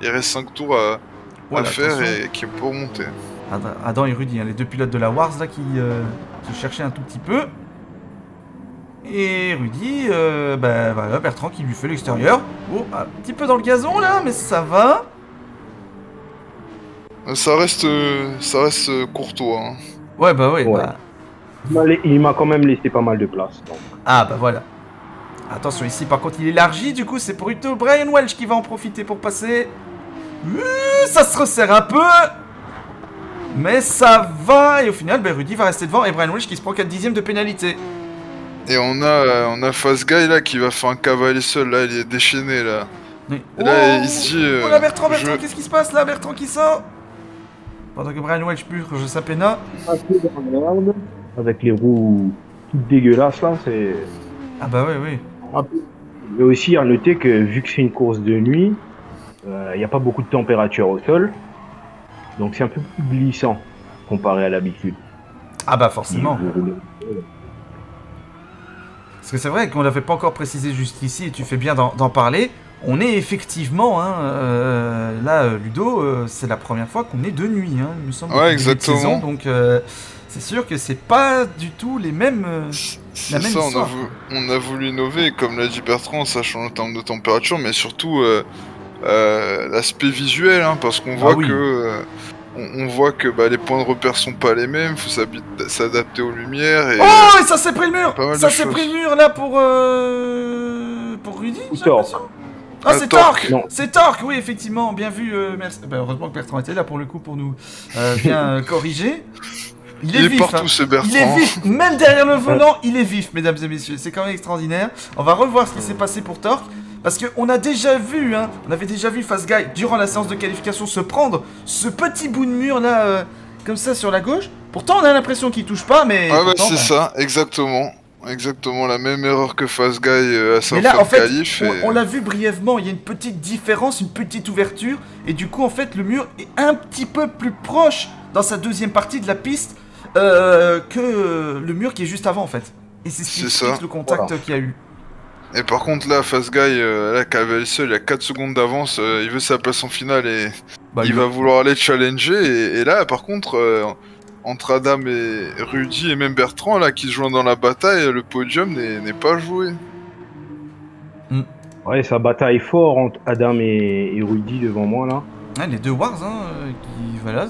il reste 5 tours à Voilà, faire attention. et qui peut remonter. Adam et Rudy, hein, les deux pilotes de la Wars là qui se cherchaient un tout petit peu. Et Rudy, voilà, Bertrand qui lui fait l'extérieur. Oh, un petit peu dans le gazon là, mais ça va. Ça reste courtois. Hein. Ouais, bah ouais. Ouais. Bah... Il m'a quand même laissé pas mal de place. Donc. Ah bah voilà. Attention ici par contre il élargit, du coup c'est plutôt Brian Welch qui va en profiter pour passer. Ça se resserre un peu. Mais ça va. Et au final Rudy va rester devant et Brian Welch qui se prend 4 dixièmes de pénalité. Et on a Fast Guy là qui va faire un cavaler seul, là il est déchaîné là. Oui. Et là il se dit... Oh là Bertrand, qu'est-ce qui se passe là? Bertrand qui sort pendant que Brian Welch purge sa péna. Avec les roues toutes dégueulasses là, c'est... Ah bah oui. Mais aussi à noter que vu que c'est une course de nuit, il n'y a pas beaucoup de température au sol, donc c'est un peu plus glissant comparé à l'habitude. Ah bah forcément. Parce que c'est vrai qu'on l'avait pas encore précisé jusqu'ici et tu fais bien d'en parler. On est effectivement, hein, là Ludo, c'est la première fois qu'on est de nuit, hein, il me semble. Ouais, depuis le début de exactement. saison, donc c'est sûr que c'est pas du tout les mêmes. C'est même ça, histoire. on a voulu innover, comme l'a dit Bertrand, en sachant en termes de température, mais surtout l'aspect visuel, hein, parce qu'on voit oui. que on voit que les points de repère sont pas les mêmes, faut s'adapter aux lumières. Et, Oh, et ça s'est pris le mur. pas mal Ça de s'est choses. pris le mur là pour Rudy. Ou j'ai Torque. l'impression. Ah, c'est Torque. Torque. Non. C'est Torque, oui effectivement, bien vu. Merci. Heureusement que Bertrand était là pour le coup pour nous bien corriger. Il est vif, partout hein. ce Bertrand. Il est vif, même derrière le volant, il est vif, mesdames et messieurs. C'est quand même extraordinaire. On va revoir ce qui s'est passé pour Torque. Parce qu'on a déjà vu, hein, on avait déjà vu Fast Guy, durant la séance de qualification, se prendre ce petit bout de mur là, comme ça sur la gauche. Pourtant, on a l'impression qu'il touche pas, mais... Ah pourtant, c'est ça, exactement. Exactement la même erreur que Fast Guy à sa Mais là, fin en de fait, qualif. on l'a vu brièvement, il y a une petite différence, une petite ouverture. Et du coup, en fait, le mur est un petit peu plus proche dans sa deuxième partie de la piste que le mur qui est juste avant, en fait. Et c'est ce qui C'est explique ça. le contact qu'il y a eu. Et par contre là, Fast Guy, là, cavale seul, il a 4 secondes d'avance, il veut sa place en finale et il va vouloir aller challenger. Et là, par contre, entre Adam et Rudy et même Bertrand, là, qui se joignent dans la bataille, le podium n'est pas joué. Ouais, ça bataille fort entre Adam et Rudy devant moi là. Ouais, les deux Wars, hein, qui, voilà,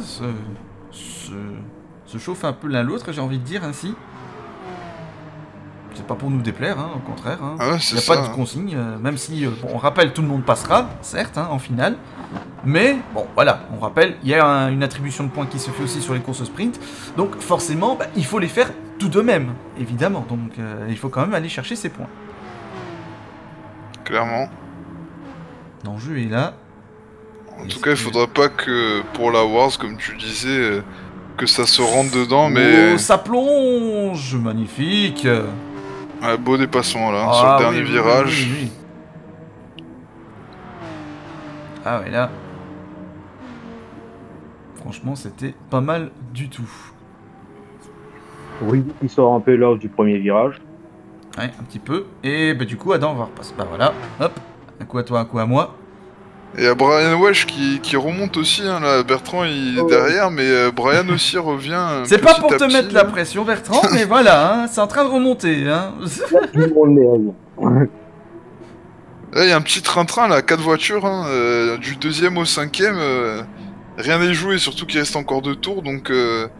se chauffent un peu l'un l'autre, j'ai envie de dire ainsi. C'est pas pour nous déplaire, hein, au contraire. Hein. Ah ouais, Il c'est n'y a ça. pas de consigne, même si, bon, on rappelle, tout le monde passera, certes, hein, en finale. Mais, bon, voilà, on rappelle, il y a une attribution de points qui se fait aussi sur les courses sprint. Donc, forcément, il faut les faire tout de même, évidemment. Donc, il faut quand même aller chercher ces points. Clairement. L'enjeu est là. En tout cas, il faudra pas que pour la Wars, comme tu disais, que ça se rentre dedans, mais... Oh, ça plonge. Magnifique. Ouais, beau dépassement là, sur le dernier virage. Oui. Ah ouais, là... Franchement, c'était pas mal du tout. Rudy qui sort un peu lors du premier virage. Ouais, un petit peu. Et bah, du coup, Adam va repasser. Bah voilà, hop. Un coup à toi, un coup à moi. Et il y a Brian Welch qui remonte aussi, hein, là. Bertrand il est derrière, mais Brian aussi revient. C'est pas pour te mettre la pression, Bertrand, mais voilà, hein, c'est en train de remonter. Hein. Là, il y a un petit train-train, là, 4 voitures, hein, du 2e au 5e. Rien n'est joué, surtout qu'il reste encore 2 tours, donc le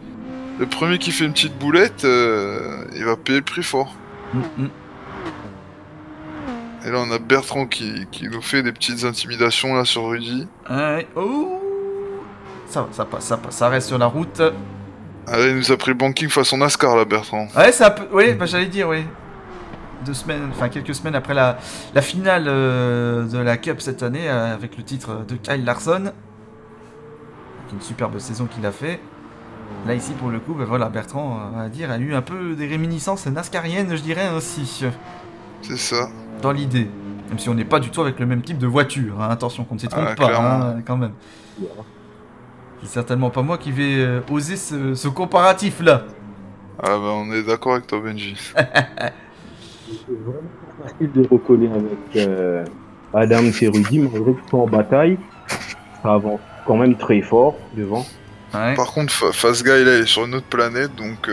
premier qui fait une petite boulette, il va payer le prix fort. Et là, on a Bertrand qui nous fait des petites intimidations là sur Rudy. Oh, ça passe, ça reste sur la route. Là, il nous a pris le banking façon NASCAR là, Bertrand. Ouais, ça peut. Oui, bah, j'allais dire, oui. Quelques semaines après la finale de la Cup cette année, avec le titre de Kyle Larson. Avec une superbe saison qu'il a fait. Là, ici, pour le coup, bah, voilà, Bertrand, à dire, a eu un peu des réminiscences nascariennes, je dirais ainsi. C'est ça. Dans l'idée. Même si on n'est pas du tout avec le même type de voiture. Hein. Attention, qu'on ne s'y trompe pas, hein, quand même. C'est certainement pas moi qui vais oser ce comparatif-là. Ah bah, on est d'accord avec toi, Benji. C'est vraiment facile de recoller avec Adam et Rudy, malgré qu'ils sont en bataille. Ça avance quand même très fort devant. Ouais. Par contre, Fast Guy, là, il est sur une autre planète, donc...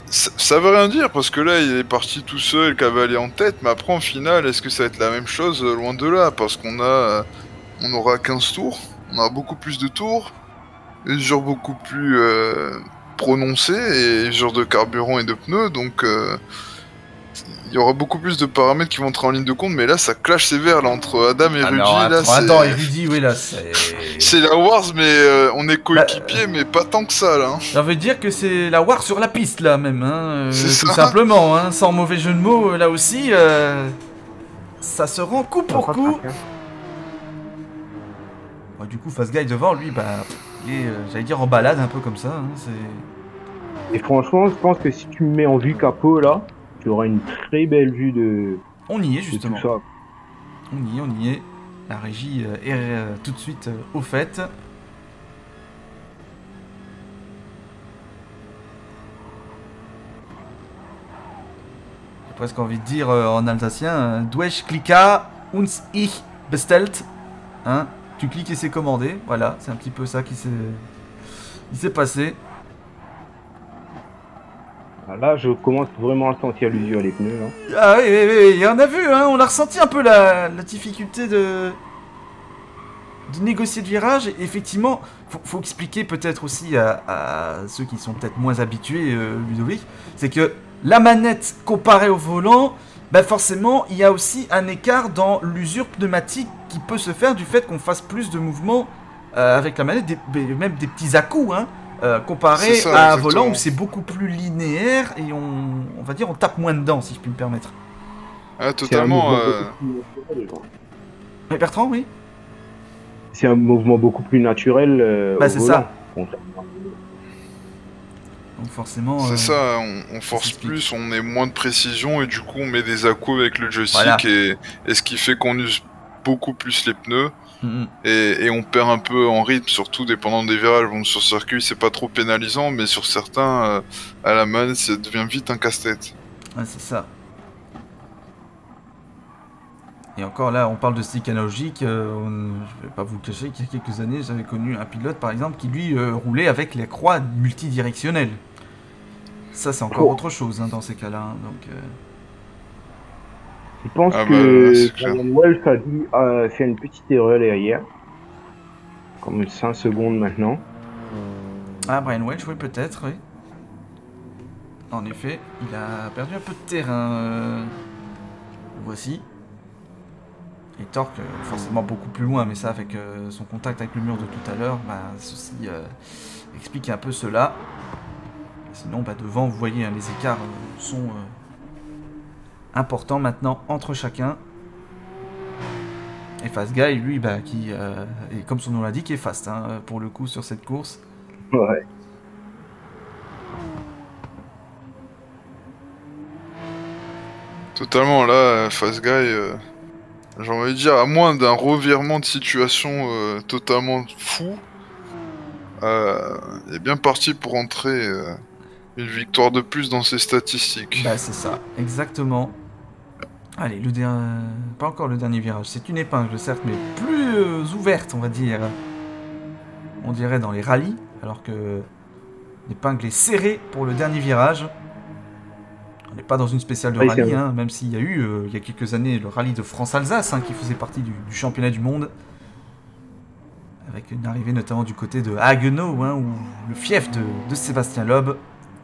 ça veut rien dire, parce que là, il est parti tout seul, cavalier en tête, mais après, en finale, est-ce que ça va être la même chose? Loin de là, parce qu'on aura 15 tours, on aura beaucoup plus de tours, usure beaucoup plus prononcée, et usure de carburant et de pneus, donc il y aura beaucoup plus de paramètres qui vont entrer en ligne de compte, mais là, ça clash sévère, là, entre Adam et Rudy. Là, Adam et Rudy, oui, là, c'est... C'est la Wars, mais on est coéquipiers, mais pas tant que ça, là. Hein. Ça veut dire que c'est la War sur la piste, là, même, hein, c'est tout ça. simplement, hein, sans mauvais jeu de mots, là aussi, ça se rend coup pour coup. Bon, du coup, Fast Guy devant, lui, bah, il est, j'allais dire, en balade, un peu comme ça, hein, c'est... Et franchement, je pense que si tu me mets en vue capot, là, tu auras une très belle vue de... On y est, justement. Tout ça. On y est. La régie est tout de suite au fait. J'ai presque envie de dire en alsacien, Duech klika uns ich bestellt. Hein, tu cliques et c'est commandé. Voilà, c'est un petit peu ça qui s'est passé. Là, je commence vraiment à sentir l'usure les pneus. Hein. Ah oui, et on a vu, hein, on a ressenti un peu la difficulté de négocier le virage. Et effectivement, faut expliquer peut-être aussi à ceux qui sont peut-être moins habitués, Ludovic, c'est que la manette comparée au volant, bah forcément, il y a aussi un écart dans l'usure pneumatique qui peut se faire du fait qu'on fasse plus de mouvements avec la manette, même des petits à-coups, hein. Comparé ça, à un exactement. volant où c'est beaucoup plus linéaire et on va dire on tape moins dedans, si je puis me permettre. Ah, totalement. Mais Bertrand, oui. C'est un mouvement beaucoup plus naturel. Bah, c'est volant. ça. Donc forcément. C'est ça, on force plus, on met moins de précision et du coup on met des à-coups avec le joystick Voilà. et ce qui fait qu'on use beaucoup plus les pneus. Et on perd un peu en rythme, surtout dépendant des virages. Bon, sur circuit, c'est pas trop pénalisant, mais sur certains, à la manette, ça devient vite un casse-tête. Ouais, c'est ça. Et encore là, on parle de stick analogique. Je vais pas vous le cacher qu'il y a quelques années, j'avais connu un pilote, par exemple, qui lui roulait avec les croix multidirectionnelles. Ça, c'est encore autre chose, hein, dans ces cas-là. Hein, donc... Je pense Ah que bah, Wells a dû faire une petite erreur derrière. Comme 5 secondes maintenant. Ah, Brian Welch, oui, peut-être, oui. En effet, il a perdu un peu de terrain. Voici. Et Torque, forcément beaucoup plus loin, mais ça, avec son contact avec le mur de tout à l'heure, bah, ceci explique un peu cela. Sinon, bah, devant, vous voyez, hein, les écarts sont... important maintenant entre chacun. Et Fast Guy, lui, bah, qui est comme son nom l'indique, est fast, hein, pour le coup sur cette course. Ouais. Totalement, là, Fast Guy, j'ai envie de dire, à moins d'un revirement de situation totalement fou, il est bien parti pour entrer une victoire de plus dans ses statistiques. Bah, c'est ça, exactement. Allez, pas encore le dernier virage. C'est une épingle, certes, mais plus plus ouverte, on va dire. On dirait dans les rallyes, alors que l'épingle est serrée pour le dernier virage. On n'est pas dans une spéciale de rallye, hein, même s'il y a eu, il y a quelques années, le rallye de France-Alsace, hein, qui faisait partie du championnat du monde. Avec une arrivée notamment du côté de Haguenau, hein, où le fief de Sébastien Loeb,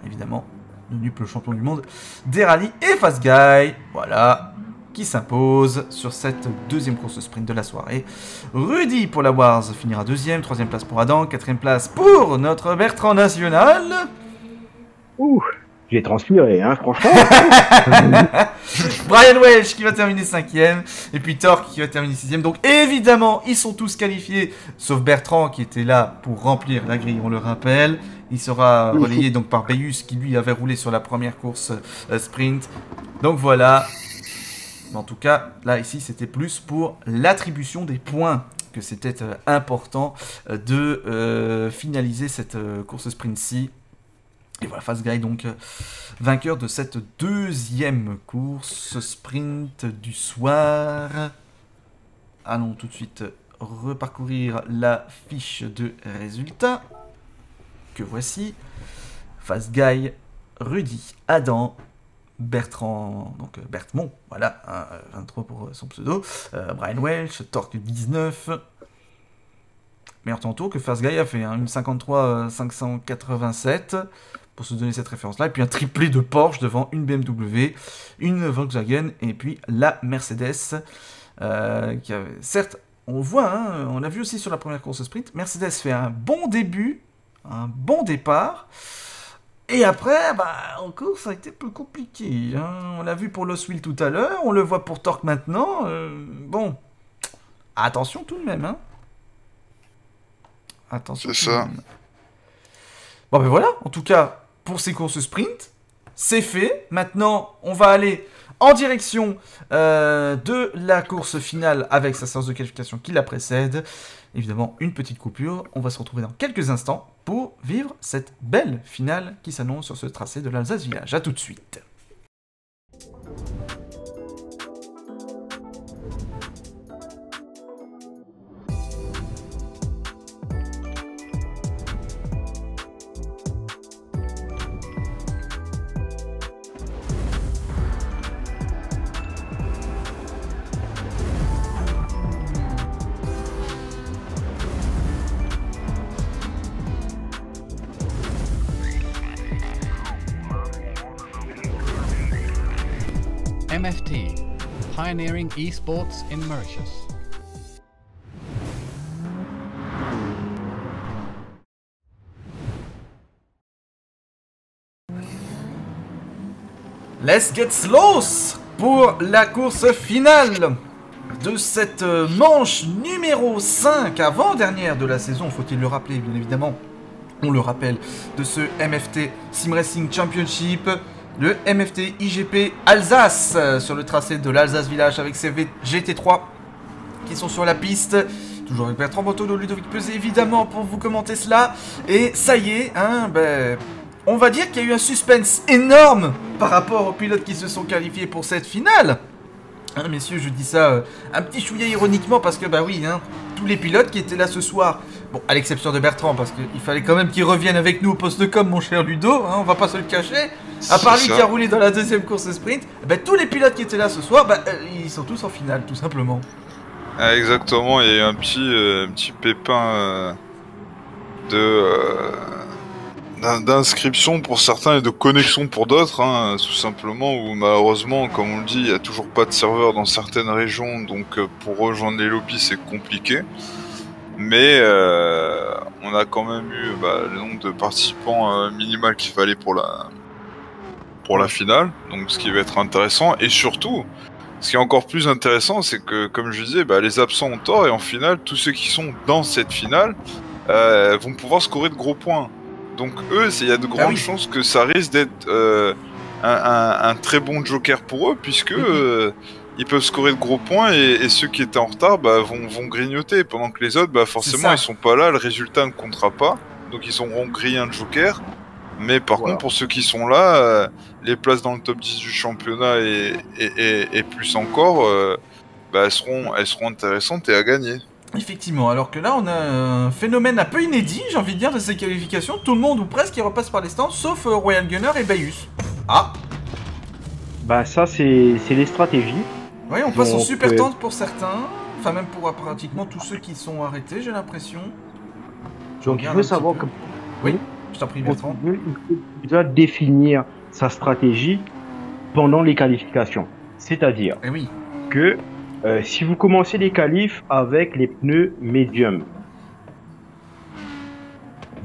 évidemment, devenu le champion du monde des rallyes, et Fast Guy, voilà, qui s'impose sur cette deuxième course sprint de la soirée. Rudy pour la Wars finira deuxième, troisième place pour Adam, quatrième place pour notre Bertrand National. Ouh, j'ai transpiré, hein, franchement. Brian Welch qui va terminer 5ème, et puis Torque qui va terminer 6ème. Donc évidemment, ils sont tous qualifiés, sauf Bertrand qui était là pour remplir la grille, on le rappelle. Il sera relayé donc par Bayus qui lui avait roulé sur la première course sprint. Donc voilà. En tout cas, là ici, c'était plus pour l'attribution des points que c'était important de finaliser cette course sprint-ci. Et voilà, Fast Guy donc vainqueur de cette deuxième course sprint du soir. Allons tout de suite reparcourir la fiche de résultats. Que voici. Fast Guy, Rudy, Adam, Bertrand, donc Berthmont, voilà, hein, 23 pour son pseudo, Brian Welch, Torque 19. Meilleur temps tour que Fast Guy a fait, hein, une 53 587 pour se donner cette référence-là, et puis un triplé de Porsche devant une BMW, une Volkswagen, et puis la Mercedes, qui avait, certes, on voit, hein, on l'a vu aussi sur la première course sprint, Mercedes fait un bon début, un bon départ, et après, bah, en course, ça a été plus compliqué, hein. On l'a vu pour Lost Wheel tout à l'heure, on le voit pour Torque maintenant, bon, attention tout de même, hein. Attention. C'est ça. Bon ben voilà, en tout cas, pour ces courses sprint, c'est fait. Maintenant, on va aller en direction de la course finale avec sa séance de qualification qui la précède. Évidemment, une petite coupure. On va se retrouver dans quelques instants pour vivre cette belle finale qui s'annonce sur ce tracé de l'Alsace Village. A tout de suite. MFT, pioneering esports in Mauritius. Let's get slows pour la course finale de cette manche numéro 5, avant-dernière de la saison, faut-il le rappeler, bien évidemment. On le rappelle, de ce MFT Sim Racing Championship, le MFT IGP Alsace, sur le tracé de l'Alsace Village avec ses GT3 qui sont sur la piste. Toujours avec Bertrand Bottolo, Ludovic Pesé, évidemment, pour vous commenter cela. Et ça y est, hein, ben, on va dire qu'il y a eu un suspense énorme par rapport aux pilotes qui se sont qualifiés pour cette finale. Hein, messieurs, je dis ça un petit chouïa ironiquement parce que, bah oui, hein, tous les pilotes qui étaient là ce soir, bon, à l'exception de Bertrand, parce qu'il fallait quand même qu'il revienne avec nous au poste de com, mon cher Ludo, hein, on va pas se le cacher. À part lui qui a roulé dans la deuxième course sprint, bah, tous les pilotes qui étaient là ce soir, bah, ils sont tous en finale, tout simplement. Ah, exactement, il y a eu un petit pépin d'inscription pour certains et de connexion pour d'autres, hein, tout simplement, où malheureusement, comme on le dit, il n'y a toujours pas de serveur dans certaines régions, donc pour rejoindre les lobbies c'est compliqué. Mais on a quand même eu le nombre de participants minimal qu'il fallait pour la finale, donc ce qui va être intéressant. Et surtout, ce qui est encore plus intéressant, c'est que, comme je disais, les absents ont tort, et en finale, tous ceux qui sont dans cette finale vont pouvoir scorer de gros points. Donc eux, il y a de grandes chances que ça risque d'être un très bon joker pour eux, puisque ils peuvent scorer de gros points, et ceux qui étaient en retard vont grignoter, pendant que les autres, forcément, ils sont pas là, le résultat ne comptera pas, donc ils auront grillé un joker. Mais par contre, pour ceux qui sont là, les places dans le top 10 du championnat et plus encore, elles seront intéressantes et à gagner. Effectivement, alors que là on a un phénomène un peu inédit, j'ai envie de dire, de ces qualifications. Tout le monde ou presque qui repasse par les stands, sauf Royal Gunner et Bayus. Ah. Bah ça c'est les stratégies. Oui, on passe au super tente pour certains, enfin même pour pratiquement tous ceux qui sont arrêtés, j'ai l'impression. Donc il faut savoir que... Oui, je t'en prie Bertrand. Il doit définir sa stratégie pendant les qualifications. C'est-à-dire que si vous commencez les qualifs avec les pneus médium,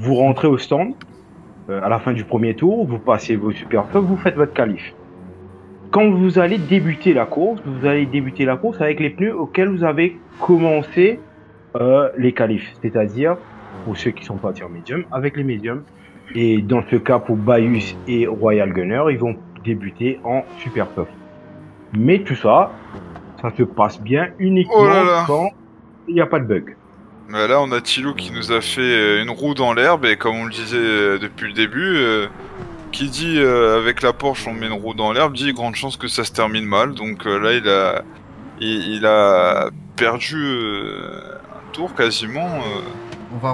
vous rentrez au stand, à la fin du premier tour, vous passez vos super tops, vous faites votre qualif. Quand vous allez débuter la course, avec les pneus auxquels vous avez commencé les qualifs. C'est-à-dire, pour ceux qui sont partis en médium, avec les médiums. Et dans ce cas, pour Bayus et Royal Gunner, ils vont débuter en super top. Mais tout ça, ça se passe bien uniquement quand il n'y a pas de bug. Mais là, on a Thilo qui nous a fait une roue dans l'herbe, et comme on le disait depuis le début, qui dit avec la Porsche on met une roue dans l'herbe, dit grande chance que ça se termine mal. Donc là, il a perdu un tour quasiment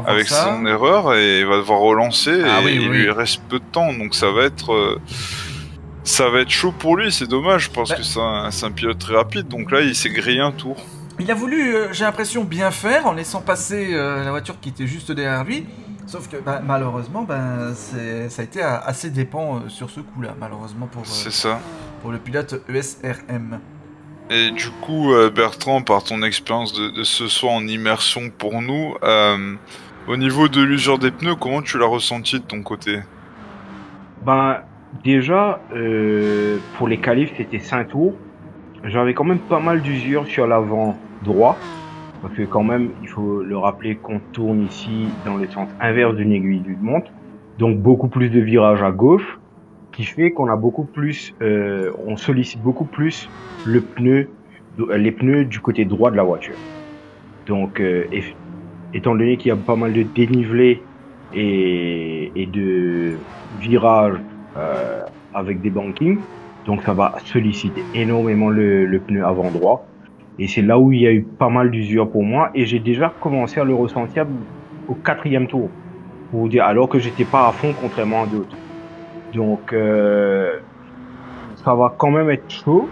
avec son erreur, et il va devoir relancer, et il lui reste peu de temps, donc ça va être chaud pour lui. C'est dommage parce que c'est un pilote très rapide, donc là il s'est grillé un tour. Il a voulu, j'ai l'impression, bien faire en laissant passer la voiture qui était juste derrière lui. Sauf que malheureusement, ça a été assez dépend sur ce coup-là, malheureusement pour le pilote ESRM. Et du coup, Bertrand, par ton expérience de ce soir en immersion pour nous, au niveau de l'usure des pneus, comment tu l'as ressenti de ton côté? Déjà, pour les qualifs, c'était 5 tours. J'avais quand même pas mal d'usure sur l'avant droit. Parce que quand même, il faut le rappeler qu'on tourne ici dans le sens inverse d'une aiguille d'une montre. Donc beaucoup plus de virages à gauche, qui fait qu'on a beaucoup plus, on sollicite beaucoup plus les pneus du côté droit de la voiture. Donc, étant donné qu'il y a pas mal de dénivelé et de virages avec des bankings, donc ça va solliciter énormément le pneu avant droit. Et c'est là où il y a eu pas mal d'usure pour moi, et j'ai déjà commencé à le ressentir au 4e tour, pour vous dire, alors que j'étais pas à fond contrairement à d'autres. Donc ça va quand même être chaud.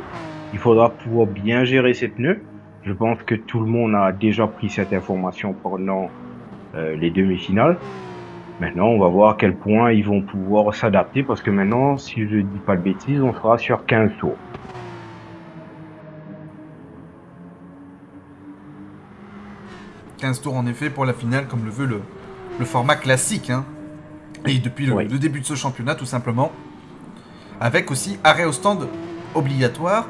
Il faudra pouvoir bien gérer ces pneus. Je pense que tout le monde a déjà pris cette information pendant les demi-finales. Maintenant, on va voir à quel point ils vont pouvoir s'adapter, parce que maintenant, si je dis pas de bêtises, on sera sur 15 tours. 15 tours en effet pour la finale, comme le veut le format classique, hein. Et depuis le début de ce championnat, tout simplement. Avec aussi arrêt au stand obligatoire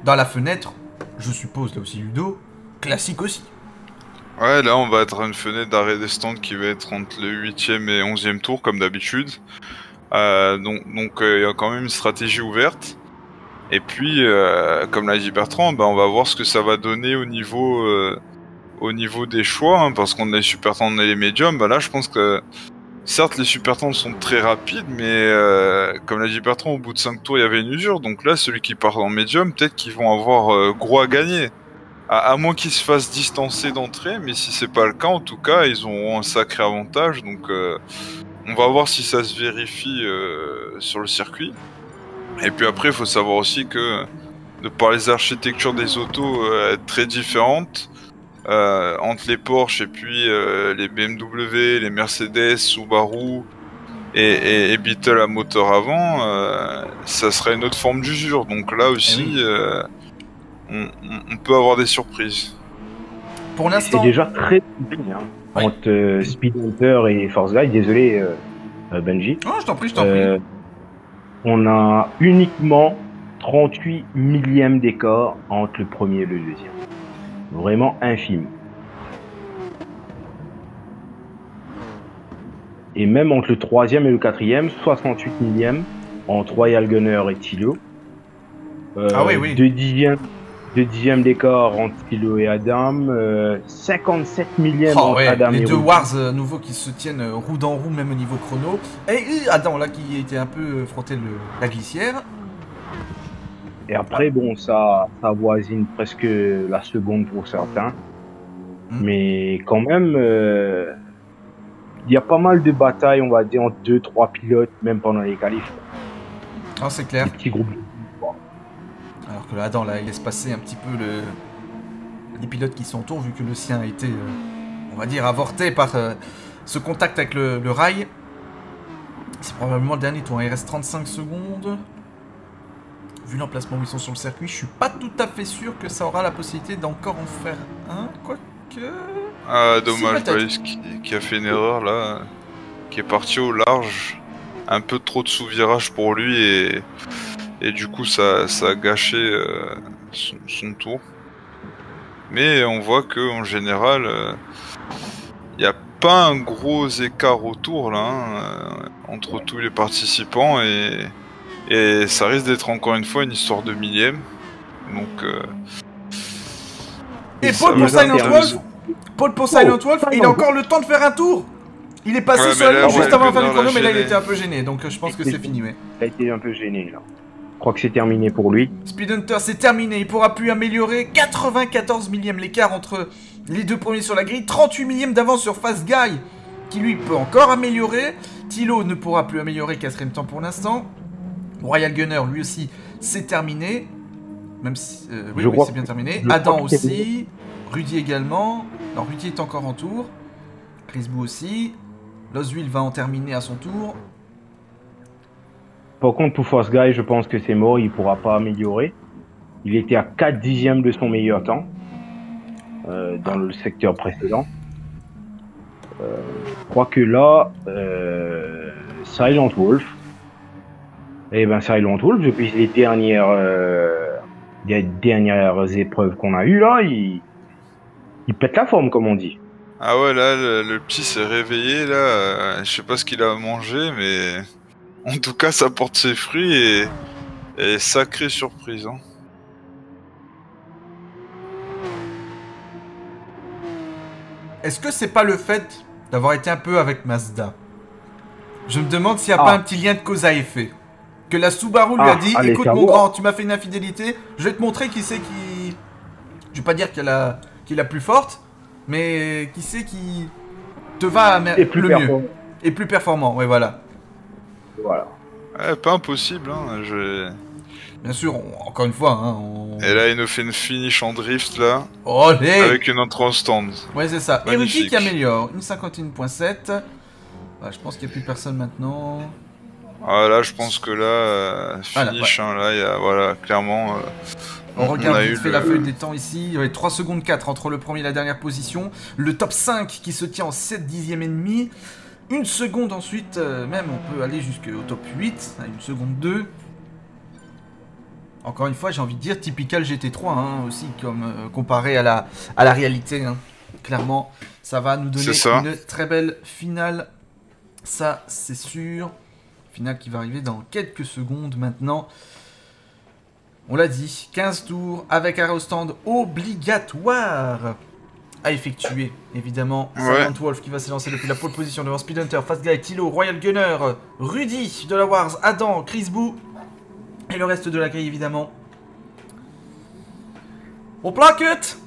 dans la fenêtre, je suppose là aussi Ludo, classique aussi. Ouais, là on va être à une fenêtre d'arrêt des stands qui va être entre le 8e et 11e tour comme d'habitude. Donc il y a quand même une stratégie ouverte. Et puis, comme l'a dit Bertrand, on va voir ce que ça va donner au niveau des choix, hein, parce qu'on a les super tendres et les médiums. Là je pense que certes les super tendres sont très rapides, mais comme l'a dit Bertrand, au bout de 5 tours il y avait une usure. Donc là celui qui part en médium, peut-être qu'ils vont avoir gros à gagner. À moins qu'ils se fassent distancer d'entrée, mais si c'est pas le cas, en tout cas, ils auront un sacré avantage. Donc, on va voir si ça se vérifie sur le circuit. Et puis après, il faut savoir aussi que, de par les architectures des autos très différentes, entre les Porsche et puis les BMW, les Mercedes, Subaru et Beetle à moteur avant, ça serait une autre forme d'usure. Donc là aussi... On peut avoir des surprises. Pour l'instant, c'est déjà très bien entre Speed Hunter et Force Guide. Désolé, Benji. Oh, je t'en prie, je t'en prie. On a uniquement 38 millièmes d'écart entre le premier et le deuxième. Vraiment infime. Et même entre le troisième et le quatrième, 68 millièmes entre Royal Gunner et Thilo. oui. 2 dixièmes d'écart entre Thilo et Adam, 57 millièmes entre Adam et les deux Rudy. Wars nouveaux qui se tiennent roue dans roue, même au niveau chrono. Et Adam, là, qui était un peu frotté la glissière. Et après, bon, ça avoisine presque la seconde pour certains. Mais quand même, il y a pas mal de batailles, on va dire, entre 2-3 pilotes, même pendant les qualifs. Ah, c'est clair. Des petits groupes. Alors que là, Adam, là, il laisse passer un petit peu les pilotes qui sont autour, vu que le sien a été, on va dire, avorté par ce contact avec le rail. C'est probablement le dernier tour, il reste 35 secondes. Vu l'emplacement où ils sont sur le circuit, je suis pas tout à fait sûr que ça aura la possibilité d'encore en faire un, quoique... Ah, dommage, Si, peut-être. Balise qui a fait une erreur là, qui est parti au large. Un peu trop de sous-virage pour lui et du coup ça a gâché son tour. Mais on voit que en général, il n'y a pas un gros écart au tour là, entre tous les participants et ça risque d'être encore une fois une histoire de millième. Donc... Et Paul pour Silent Wolf, Paul pour Silent Wolf, il a encore le temps de faire un tour. Il est passé Ouais, mais seulement là, juste ouais, avant la fin du Gunnar chrono, l'a mais là il gêné. était un peu gêné, donc je pense que c'est fini, ouais. Il a été un peu gêné là. Je crois que c'est terminé pour lui. Speed Hunter, c'est terminé, il pourra plus améliorer. 94 millièmes l'écart entre les deux premiers sur la grille, 38 millièmes d'avance sur Fast Guy, qui lui peut encore améliorer. Thilo ne pourra plus améliorer, 4ème temps pour l'instant. Royal Gunner, lui aussi, c'est terminé. Même si... oui, c'est bien terminé. Adam aussi. Rudy également. Non, Rudy est encore en tour. Chris Bou aussi. Loswil va en terminer à son tour. Par contre, pour Fast Guy, je pense que c'est mort, il pourra pas améliorer. Il était à 4 dixièmes de son meilleur temps dans le secteur précédent. Je crois que là, Silent Wolf, Silent Wolf, depuis les dernières épreuves qu'on a eues là, il pète la forme, comme on dit. Ah ouais, là, le petit s'est réveillé, là, je sais pas ce qu'il a mangé, mais... En tout cas, ça porte ses fruits et sacrée surprise, hein. Est-ce que c'est pas le fait d'avoir été un peu avec Mazda? Je me demande s'il n'y a pas un petit lien de cause à effet. Que la Subaru lui a dit, écoute mon grand, tu m'as fait une infidélité, je vais te montrer qui c'est qui... Je vais pas dire qu'il a la plus forte, mais qui c'est qui te va le mieux. Et plus performant, ouais, voilà. Voilà. Ouais, pas impossible, hein, Bien sûr, encore une fois, hein, Et là, il nous fait une finish en drift, là. Olé avec une entrée en stand. Ouais, c'est ça. Magnifique. Et Rudy qui améliore, une 51.7. Ouais, je pense qu'il n'y a plus personne maintenant. Ah, là, je pense que là, finish, voilà, ouais. Hein, là, il y a, voilà, clairement... on regarde vite fait la feuille des temps ici. Ouais, 3 secondes 4 entre le premier et la dernière position. Le top 5 qui se tient en 7 dixièmes et demi. Une seconde ensuite, même on peut aller jusqu'au top 8, à une seconde 2. Encore une fois, j'ai envie de dire typical GT3 hein, aussi, comme comparé à la réalité. Hein. Clairement, ça va nous donner une très belle finale. Ça, c'est sûr. Finale qui va arriver dans quelques secondes maintenant. On l'a dit, 15 tours avec un stand obligatoire à effectuer, évidemment. Silent Wolf qui va s'élancer depuis la pole position devant Speed Hunter, Fast Guy, Thilo, Royal Gunner, Rudy de la Wars, Adam, Chris Bou et le reste de la grille, évidemment. On plaquette.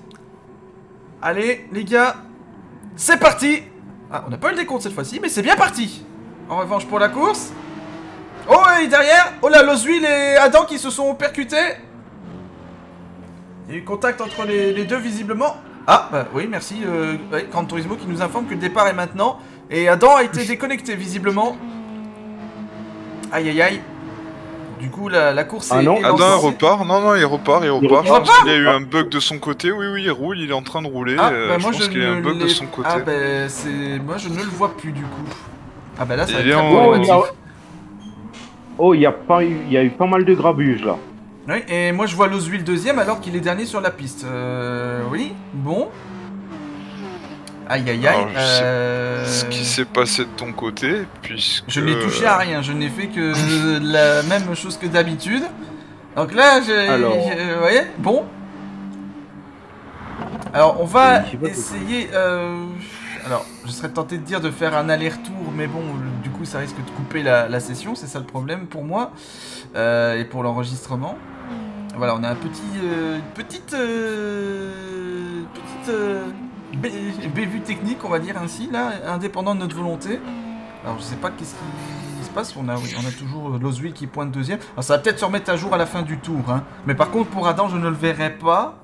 Allez, les gars, c'est parti. Ah, on n'a pas eu le décompte cette fois-ci, mais c'est bien parti. En revanche, pour la course... Oh, et derrière, oh là, Loswil et Adam qui se sont percutés. Il y a eu contact entre les deux, visiblement. Ah, bah oui, merci, Gran Turismo qui nous informe que le départ est maintenant. Et Adam a été déconnecté, visiblement. Aïe, aïe, aïe. Du coup, la course est lancée. Adam repart. Non, il repart. Je pense qu'il a eu un bug de son côté. Oui, il roule, il est en train de rouler. Ah, bah je pense qu'il y a un bug de son côté. Ah, bah, moi, je ne le vois plus, du coup. Ah, bah là, ça va être est très en- problématique. Oh, il y a eu pas mal de grabuge là. Oui, et moi je vois Loswil deuxième alors qu'il est dernier sur la piste. Oui, bon. Aïe aïe aïe. Alors, je sais ce qui s'est passé de ton côté, puisque... Je n'ai touché à rien, je n'ai fait que la même chose que d'habitude. Donc là, vous voyez, bon. Alors on va essayer... Alors, je serais tenté de dire de faire un aller-retour, mais bon, du coup ça risque de couper la session, c'est ça le problème pour moi. Et pour l'enregistrement. Voilà, on a un petit... bévue technique, on va dire ainsi, là, indépendant de notre volonté. Alors je sais pas qu'est-ce qui se passe, on a toujours Loswil qui pointe deuxième. Alors ça va peut-être se remettre à jour à la fin du tour, hein. Mais par contre pour Adam je ne le verrai pas.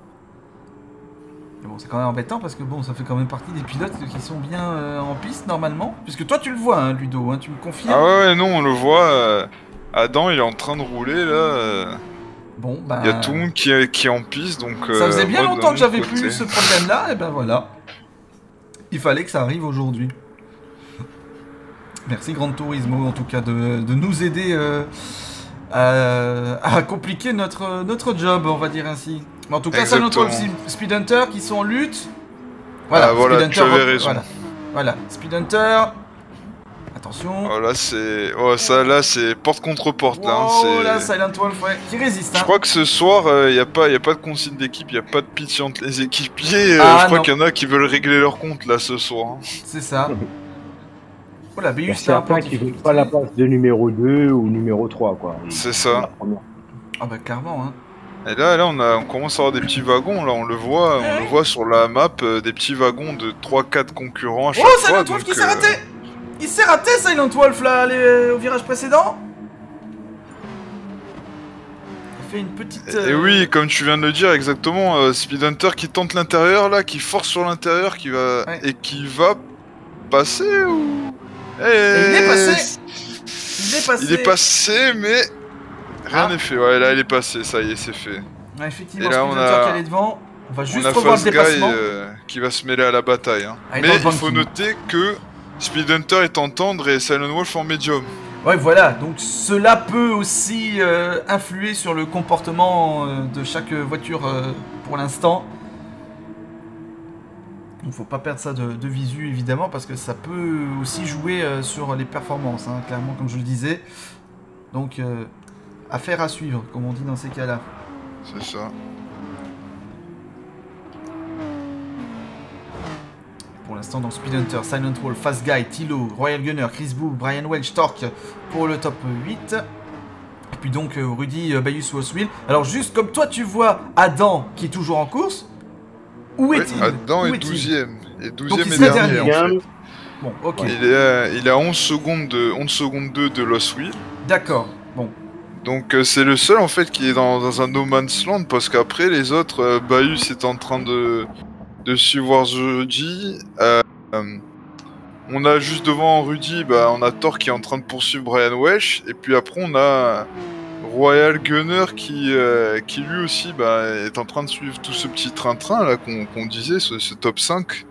Mais bon c'est quand même embêtant parce que bon ça fait quand même partie des pilotes qui sont bien en piste normalement. Puisque toi tu le vois hein, Ludo, hein, tu me confirmes? Ah ouais non on le voit, Adam il est en train de rouler là. Bon bah... Il y a tout le monde qui est en piste donc... ça faisait bien longtemps que j'avais côté. plus ce problème là, et ben voilà. Il fallait que ça arrive aujourd'hui. Merci Grand Turismo en tout cas de nous aider à compliquer notre job, on va dire ainsi. Mais en tout cas, ça notre Speed Hunter qui sont en lutte. Voilà, voilà, Speed tu avais raison. Voilà, Speed Hunter. Attention. Oh là c'est... Oh ça là c'est porte contre porte là. Oh là, Silent Wolf, ouais, qui résiste. Hein. Je crois que ce soir, y a pas de consigne d'équipe, y a pas de pitié entre les équipiers. Je crois qu'il y en a qui veulent régler leur compte là ce soir. Hein. C'est ça. Voilà, il y a certains qui veulent pas la place de numéro 2 ou numéro 3 quoi. C'est ça. Ah bah clairement hein. Et là on commence à avoir des petits wagons là, on le voit sur la map, des petits wagons de 3-4 concurrents à chaque fois. Silent Wolf qui s'est raté. Il s'est raté Silent Wolf là au virage précédent. Il fait une petite... Et oui, comme tu viens de le dire exactement, Speed Hunter qui tente l'intérieur là, qui force sur l'intérieur, qui va passer ou... il est passé. Il est passé, mais rien n'est fait. Ouais, là, il est passé. Ça y est, c'est fait. Ouais, effectivement, Speed Hunter qui est devant. On va juste revoir le Guy, dépassement. qui va se mêler à la bataille. Hein. Mais il faut noter que Speed Hunter est en tendre et Silent Wolf en médium. Ouais, voilà. Donc cela peut aussi influer sur le comportement de chaque voiture pour l'instant. Il ne faut pas perdre ça de visu évidemment parce que ça peut aussi jouer sur les performances, hein, clairement comme je le disais. Donc affaire à suivre comme on dit dans ces cas-là. C'est ça. Pour l'instant dans Speed Hunter, Silent Wolf, Fast Guy, Tilo, Royal Gunner, Chris Bull, Brian Welch, Torque pour le top 8. Et puis donc Rudy, Bayus, Loswil. Alors juste comme toi tu vois Adam qui est toujours en course. Où est-il? Adam est 12ème. Et 12ème et dernier. En fait. Bon, ok. Il est à 11 secondes 2 de Loswil. D'accord, bon. Donc c'est le seul en fait qui est dans un no man's land parce qu'après les autres, Bayus est en train de suivre Rudy. On a juste devant Rudy, on a Thor qui est en train de poursuivre Brian Welch. Et puis après on a Royal Gunner qui lui aussi est en train de suivre tout ce petit train-train là qu'on disait, ce top 5.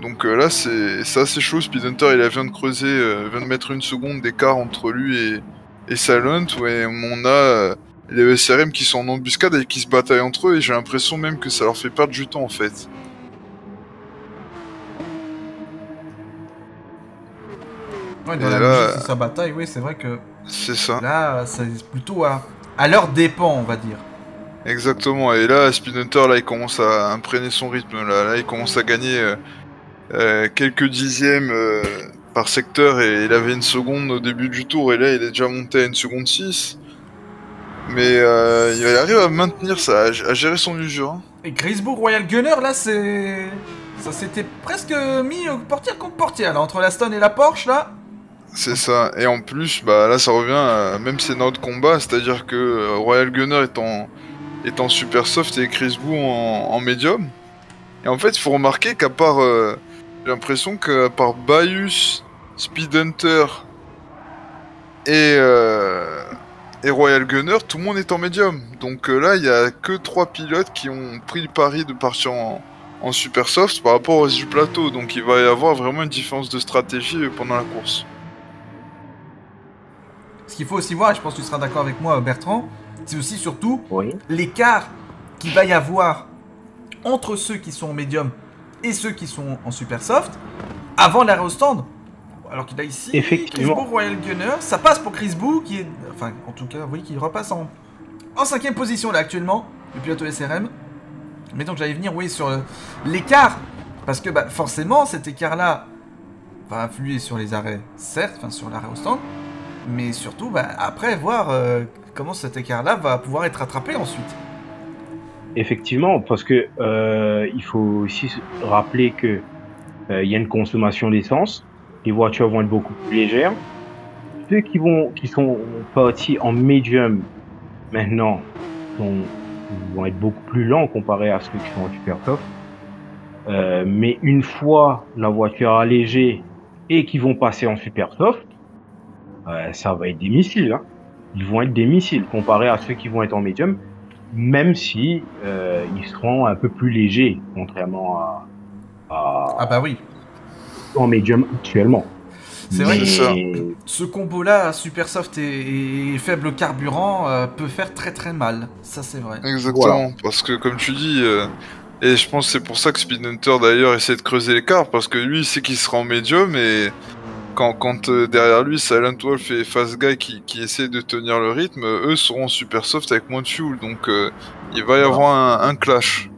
Donc là c'est assez chaud. Speed Hunter il vient de creuser, vient de mettre 1 seconde d'écart entre lui et Silent. Ouais, on a les SRM qui sont en embuscade et qui se bataillent entre eux et j'ai l'impression même que ça leur fait perdre du temps en fait. Ouais, dans la logique de sa bataille, oui, c'est vrai que... C'est ça. Là, c'est plutôt à leur dépens, on va dire. Exactement, et là, Speed Hunter, là, il commence à imprégner son rythme, là il commence à gagner quelques dixièmes par secteur, et il avait 1 seconde au début du tour, et là, il est déjà monté à 1 seconde 6. Mais il arrive à maintenir ça, à gérer son usure. Hein. Et Grisbourg Royal Gunner, là, c'est... Ça s'était presque mis portière contre portière, là, entre la Stone et la Porsche, là. C'est ça, et en plus, là ça revient à même scénario de combat, c'est-à-dire que Royal Gunner est en super soft et Chris Boo en médium. Et en fait, il faut remarquer qu'à part, j'ai l'impression qu'à part Bayus, Speed Hunter et Royal Gunner, tout le monde est en médium. Donc là, il n'y a que 3 pilotes qui ont pris le pari de partir en super soft par rapport au reste du plateau. Donc il va y avoir vraiment une différence de stratégie pendant la course. Ce qu'il faut aussi voir, et je pense que tu seras d'accord avec moi Bertrand, c'est aussi surtout l'écart qu'il va y avoir entre ceux qui sont en médium et ceux qui sont en super soft avant l'arrêt au stand. Alors qu'il a ici Chris Boo, Royal Gunner, ça passe pour Chris Boo qui est, enfin en tout cas oui, qui repasse en 5ème position là actuellement, le pilote SRM. Mais donc j'allais venir sur l'écart, parce que forcément cet écart là va influer sur les arrêts, certes, enfin sur l'arrêt au stand, mais surtout après voir comment cet écart là va pouvoir être rattrapé ensuite. Effectivement, parce que il faut aussi se rappeler que il y a une consommation d'essence. Les voitures vont être beaucoup plus légères. Ceux qui sont partis en medium maintenant vont être beaucoup plus lents comparé à ceux qui sont en super soft. Mais une fois la voiture allégée et qui vont passer en super soft, ça va être des missiles. Hein. Ils vont être des missiles comparé à ceux qui vont être en medium, même si ils seront un peu plus légers, contrairement Ah bah oui. en medium actuellement. C'est vrai que ça. ce combo-là, super soft et faible carburant, peut faire très très mal. Ça, c'est vrai. Exactement, Voilà. parce que comme tu dis, et je pense que c'est pour ça que Speed Hunter d'ailleurs essaie de creuser l'écart, parce que lui il sait qu'il sera en médium, et quand derrière lui Silent Wolf et Fast Guy qui essaient de tenir le rythme, eux seront super soft avec moins de fuel, donc il va y avoir un clash.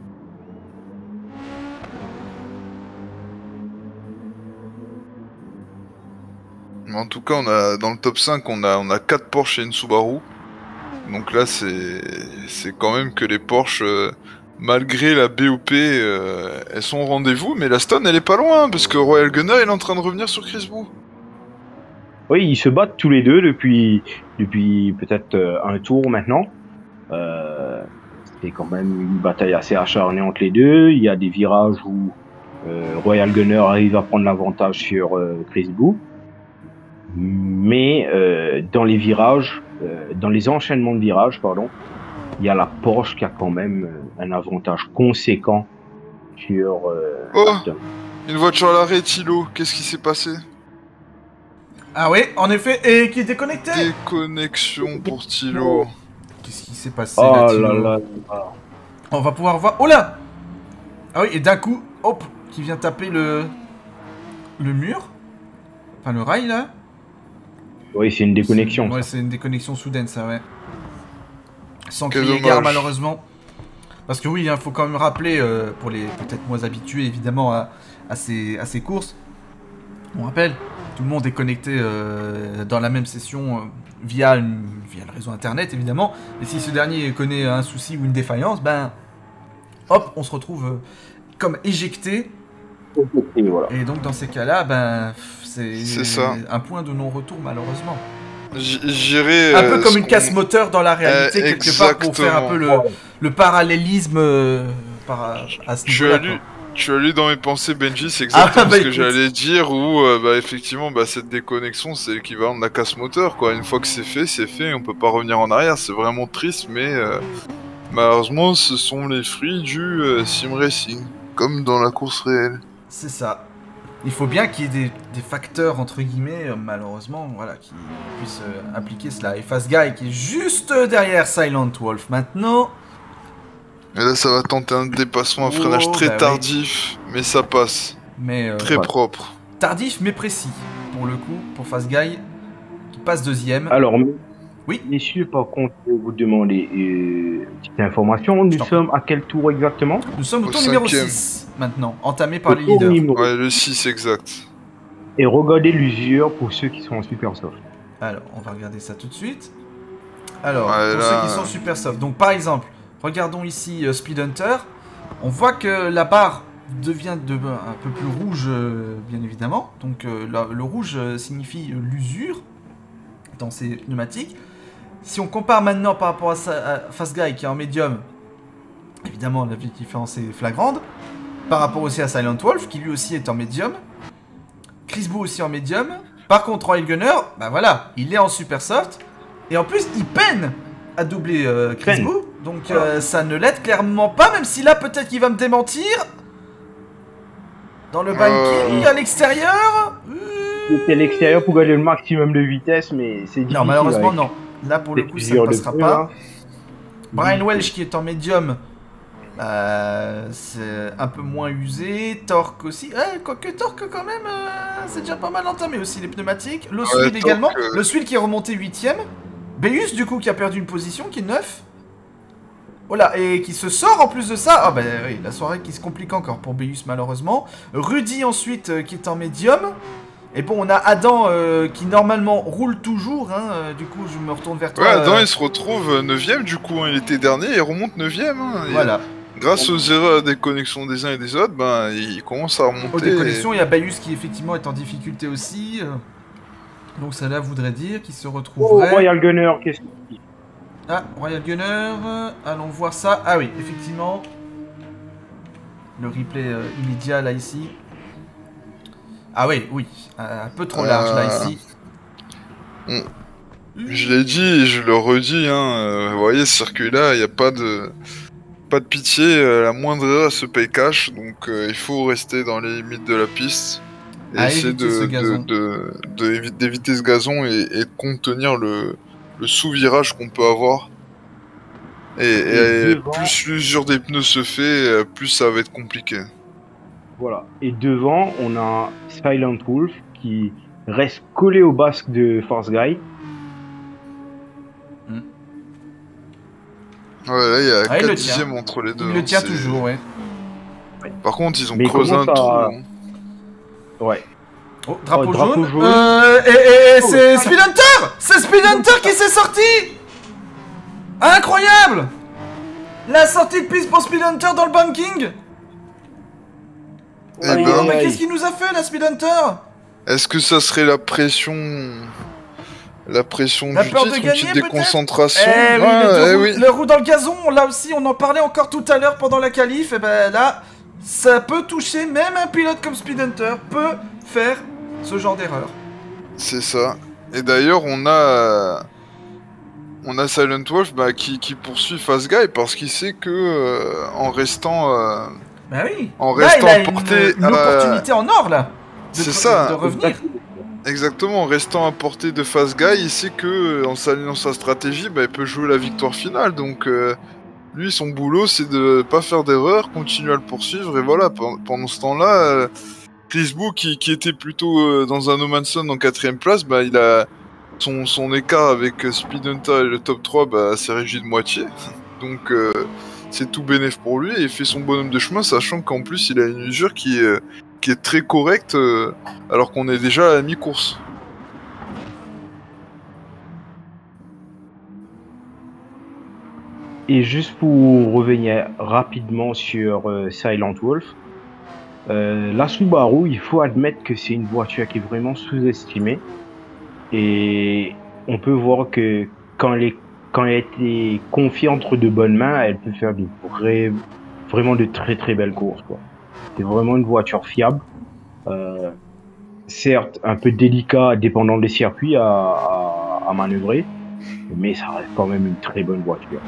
Mais en tout cas, on a dans le top 5, on a 4 Porsche et une Subaru. Donc là, c'est quand même que les Porsche, malgré la BOP, elles sont au rendez-vous. Mais la Stone, elle est pas loin, parce que Royal Gunner, il est en train de revenir sur Chris Boo. Oui, ils se battent tous les deux depuis peut-être un tour maintenant. C'est quand même une bataille assez acharnée entre les deux. Il y a des virages où Royal Gunner arrive à prendre l'avantage sur Chris Boo. Mais dans les virages, dans les enchaînements de virages, pardon, il y a la Porsche qui a quand même un avantage conséquent sur Aston. Une voiture à l'arrêt, Thilo, qu'est-ce qui s'est passé? Ah oui, en effet, et qui est déconnecté. Déconnexion pour Thilo. Qu'est-ce qui s'est passé Oh là, Thilo là là. On va pouvoir voir... Oh là. Ah oui, et d'un coup, hop, qui vient taper le mur. Enfin, le rail, là. Oui, c'est une déconnexion. Ouais, Ça. c'est une déconnexion soudaine, ça, ouais. Sans Quel crier dommage. gare, malheureusement. Parce que oui, il faut quand même rappeler, pour les peut-être moins habitués, évidemment, à ces courses, on rappelle, tout le monde est connecté dans la même session via le réseau internet, évidemment. Et si ce dernier connaît un souci ou une défaillance, ben, hop, on se retrouve comme éjecté. Et voilà. Et donc, dans ces cas-là, ben, C'est c'est ça. un point de non-retour, malheureusement. J'irai. Un peu comme ce une qu'on- casse moteur dans la réalité, quelque part, pour faire un peu le parallélisme à ce Tu niveau-là. as lu, tu as lu dans mes pensées, Benji, c'est Ah, exactement bah, ce que écoute. j'allais dire, où effectivement cette déconnexion c'est l'équivalent de la casse moteur, quoi. Une fois que c'est fait, on peut pas revenir en arrière, c'est vraiment triste, mais malheureusement ce sont les fruits du sim racing, comme dans la course réelle. C'est ça. Il faut bien qu'il y ait des facteurs, entre guillemets, malheureusement, voilà, qui puissent impliquer cela. Et Fast Guy qui est juste derrière Silent Wolf maintenant. Et là ça va tenter un dépassement, un Oh, freinage très bah oui. tardif, mais ça passe, Mais très ouais. propre. tardif mais précis, pour le coup, pour Fast Guy, qui passe deuxième. Alors, Oui. messieurs, par contre, je vais vous demander une petite information. Nous t'en sommes à quel tour exactement? Nous sommes au Au tour numéro cinquième. 6, maintenant, entamé par Le les tour leaders. numéro- Ouais, le 6 exact. Et regardez l'usure pour ceux qui sont en super soft. Alors, on va regarder ça tout de suite. Alors, Ouais, pour là, ceux qui sont super soft. Donc, par exemple, regardons ici Speed Hunter. On voit que la barre devient un peu plus rouge, bien évidemment. Donc, le rouge signifie l'usure dans ces pneumatiques. Si on compare maintenant par rapport à Fast Guy qui est en médium, évidemment, la différence est flagrante. Par rapport aussi à Silent Wolf qui lui aussi est en médium. Chris Boo aussi en médium. Par contre, Royal Gunner, bah voilà, il est en super soft. Et en plus, il peine à doubler Chris Peine. Boo. Donc ça ne l'aide clairement pas, même si là, peut-être qu'il va me démentir. Dans le banking, à l'extérieur. C'est l'extérieur pour gagner le maximum de vitesse, mais c'est difficile. Non, malheureusement, avec non. Là, pour le les coup, ça ne usures de passera pneus, pas. là. Brian Welch qui est en médium, c'est un peu moins usé. Torque aussi. Quoique Torque quand même, c'est déjà pas mal entamé aussi les pneumatiques. L'Oswil Torque, également. L'Oswil qui est remonté 8ème. Beus du coup qui a perdu une position, qui est 9. Voilà, et qui se sort en plus de ça. Ah bah oui, la soirée qui se complique encore pour Beus malheureusement. Rudy ensuite qui est en médium. Et bon, on a Adam qui normalement roule toujours, hein, du coup je me retourne vers toi. Ouais, Adam il se retrouve 9ème du coup, hein, il était dernier, il remonte 9ème. Hein, voilà. Grâce aux erreurs des connexions des uns et des autres, ben il commence à remonter. Aux déconnexions, il y a Bayus qui effectivement est en difficulté aussi. Donc ça là voudrait dire qu'il se retrouverait... Oh, Royal Gunner, qu'est-ce qu'il dit? Ah, Royal Gunner, allons voir ça. Ah oui, effectivement. Le replay immédiat là ici. Ah oui, un peu trop large là ici. Je l'ai dit et je le redis, hein, vous voyez ce circuit là, il n'y a pas de pitié, la moindre erreur se paye cash, donc il faut rester dans les limites de la piste et essayer d'éviter ce gazon et de contenir le sous-virage qu'on peut avoir. Et plus l'usure des pneus se fait, plus ça va être compliqué. Voilà. Et devant, on a Silent Wolf qui reste collé au basque de Force Guy. Ouais, là il y a 4 dixièmes entre les deux. Il le tient toujours, ouais. Par contre, ils ont creusé un trou. Hein. Ouais. Oh, drapeau jaune. C'est Speed Hunter! C'est Speed Hunter qui s'est sorti! Incroyable! La sortie de piste pour Speed Hunter dans le banking! Mais qu'est-ce qu'il nous a fait, la Speed Hunter? Est-ce que ça serait la pression du titre, une petite déconcentration? Le roue dans le gazon, là aussi, on en parlait encore tout à l'heure pendant la qualif, et ben là, ça peut toucher, même un pilote comme Speed Hunter peut faire ce genre d'erreur. C'est ça. Et d'ailleurs, on a Silent Wolf qui poursuit Fast Guy parce qu'il sait que en restant bah oui. En restant à portée une opportunité en or là. C'est ça. De revenir. Exactement, en restant à portée de Fast Guy, il sait que en s'alignant sa stratégie, il peut jouer la victoire finale. Donc lui, son boulot, c'est de pas faire d'erreur, continuer à le poursuivre. Et voilà, pendant ce temps-là, Chris Bou, qui était plutôt dans un no man's land en 4ème place, il a son écart avec Speed Hunter et le top 3 s'est réduit de moitié. Donc c'est tout bénéf pour lui et il fait son bonhomme de chemin, sachant qu'en plus il a une usure qui est très correcte alors qu'on est déjà à la mi-course. Et juste pour revenir rapidement sur Silent Wolf, la Subaru, il faut admettre que c'est une voiture qui est vraiment sous-estimée. Et on peut voir que quand elle est confiée entre de bonnes mains, elle peut faire vraiment de très très belles courses, quoi. C'est vraiment une voiture fiable. Certes, un peu délicat, dépendant des circuits à manœuvrer, mais ça reste quand même une très bonne voiture.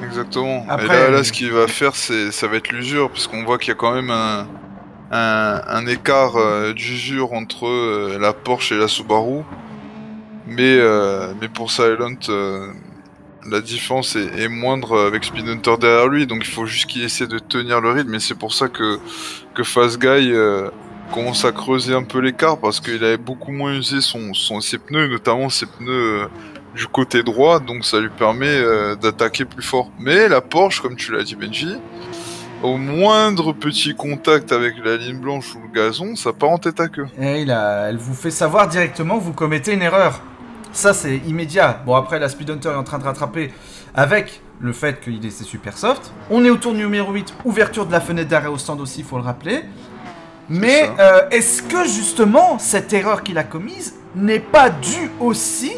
Exactement. Après, et là, ce qu'il va faire, ça va être l'usure, parce qu'on voit qu'il y a quand même un écart d'usure entre la Porsche et la Subaru. Mais pour Silent, la différence est moindre avec Speed Hunter derrière lui, donc il faut juste qu'il essaie de tenir le rythme. Et c'est pour ça que Fast Guy commence à creuser un peu l'écart, parce qu'il avait beaucoup moins usé ses pneus, notamment ses pneus du côté droit, donc ça lui permet d'attaquer plus fort. Mais la Porsche, comme tu l'as dit Benji, au moindre petit contact avec la ligne blanche ou le gazon, ça part en tête à queue. Et elle vous fait savoir directement que vous commettez une erreur. Ça, c'est immédiat. Bon, après, la Speed Hunter est en train de rattraper avec le fait qu'il est super soft. On est au tour numéro 8, ouverture de la fenêtre d'arrêt au stand aussi, il faut le rappeler. Mais est-ce que, justement, cette erreur qu'il a commise n'est pas due aussi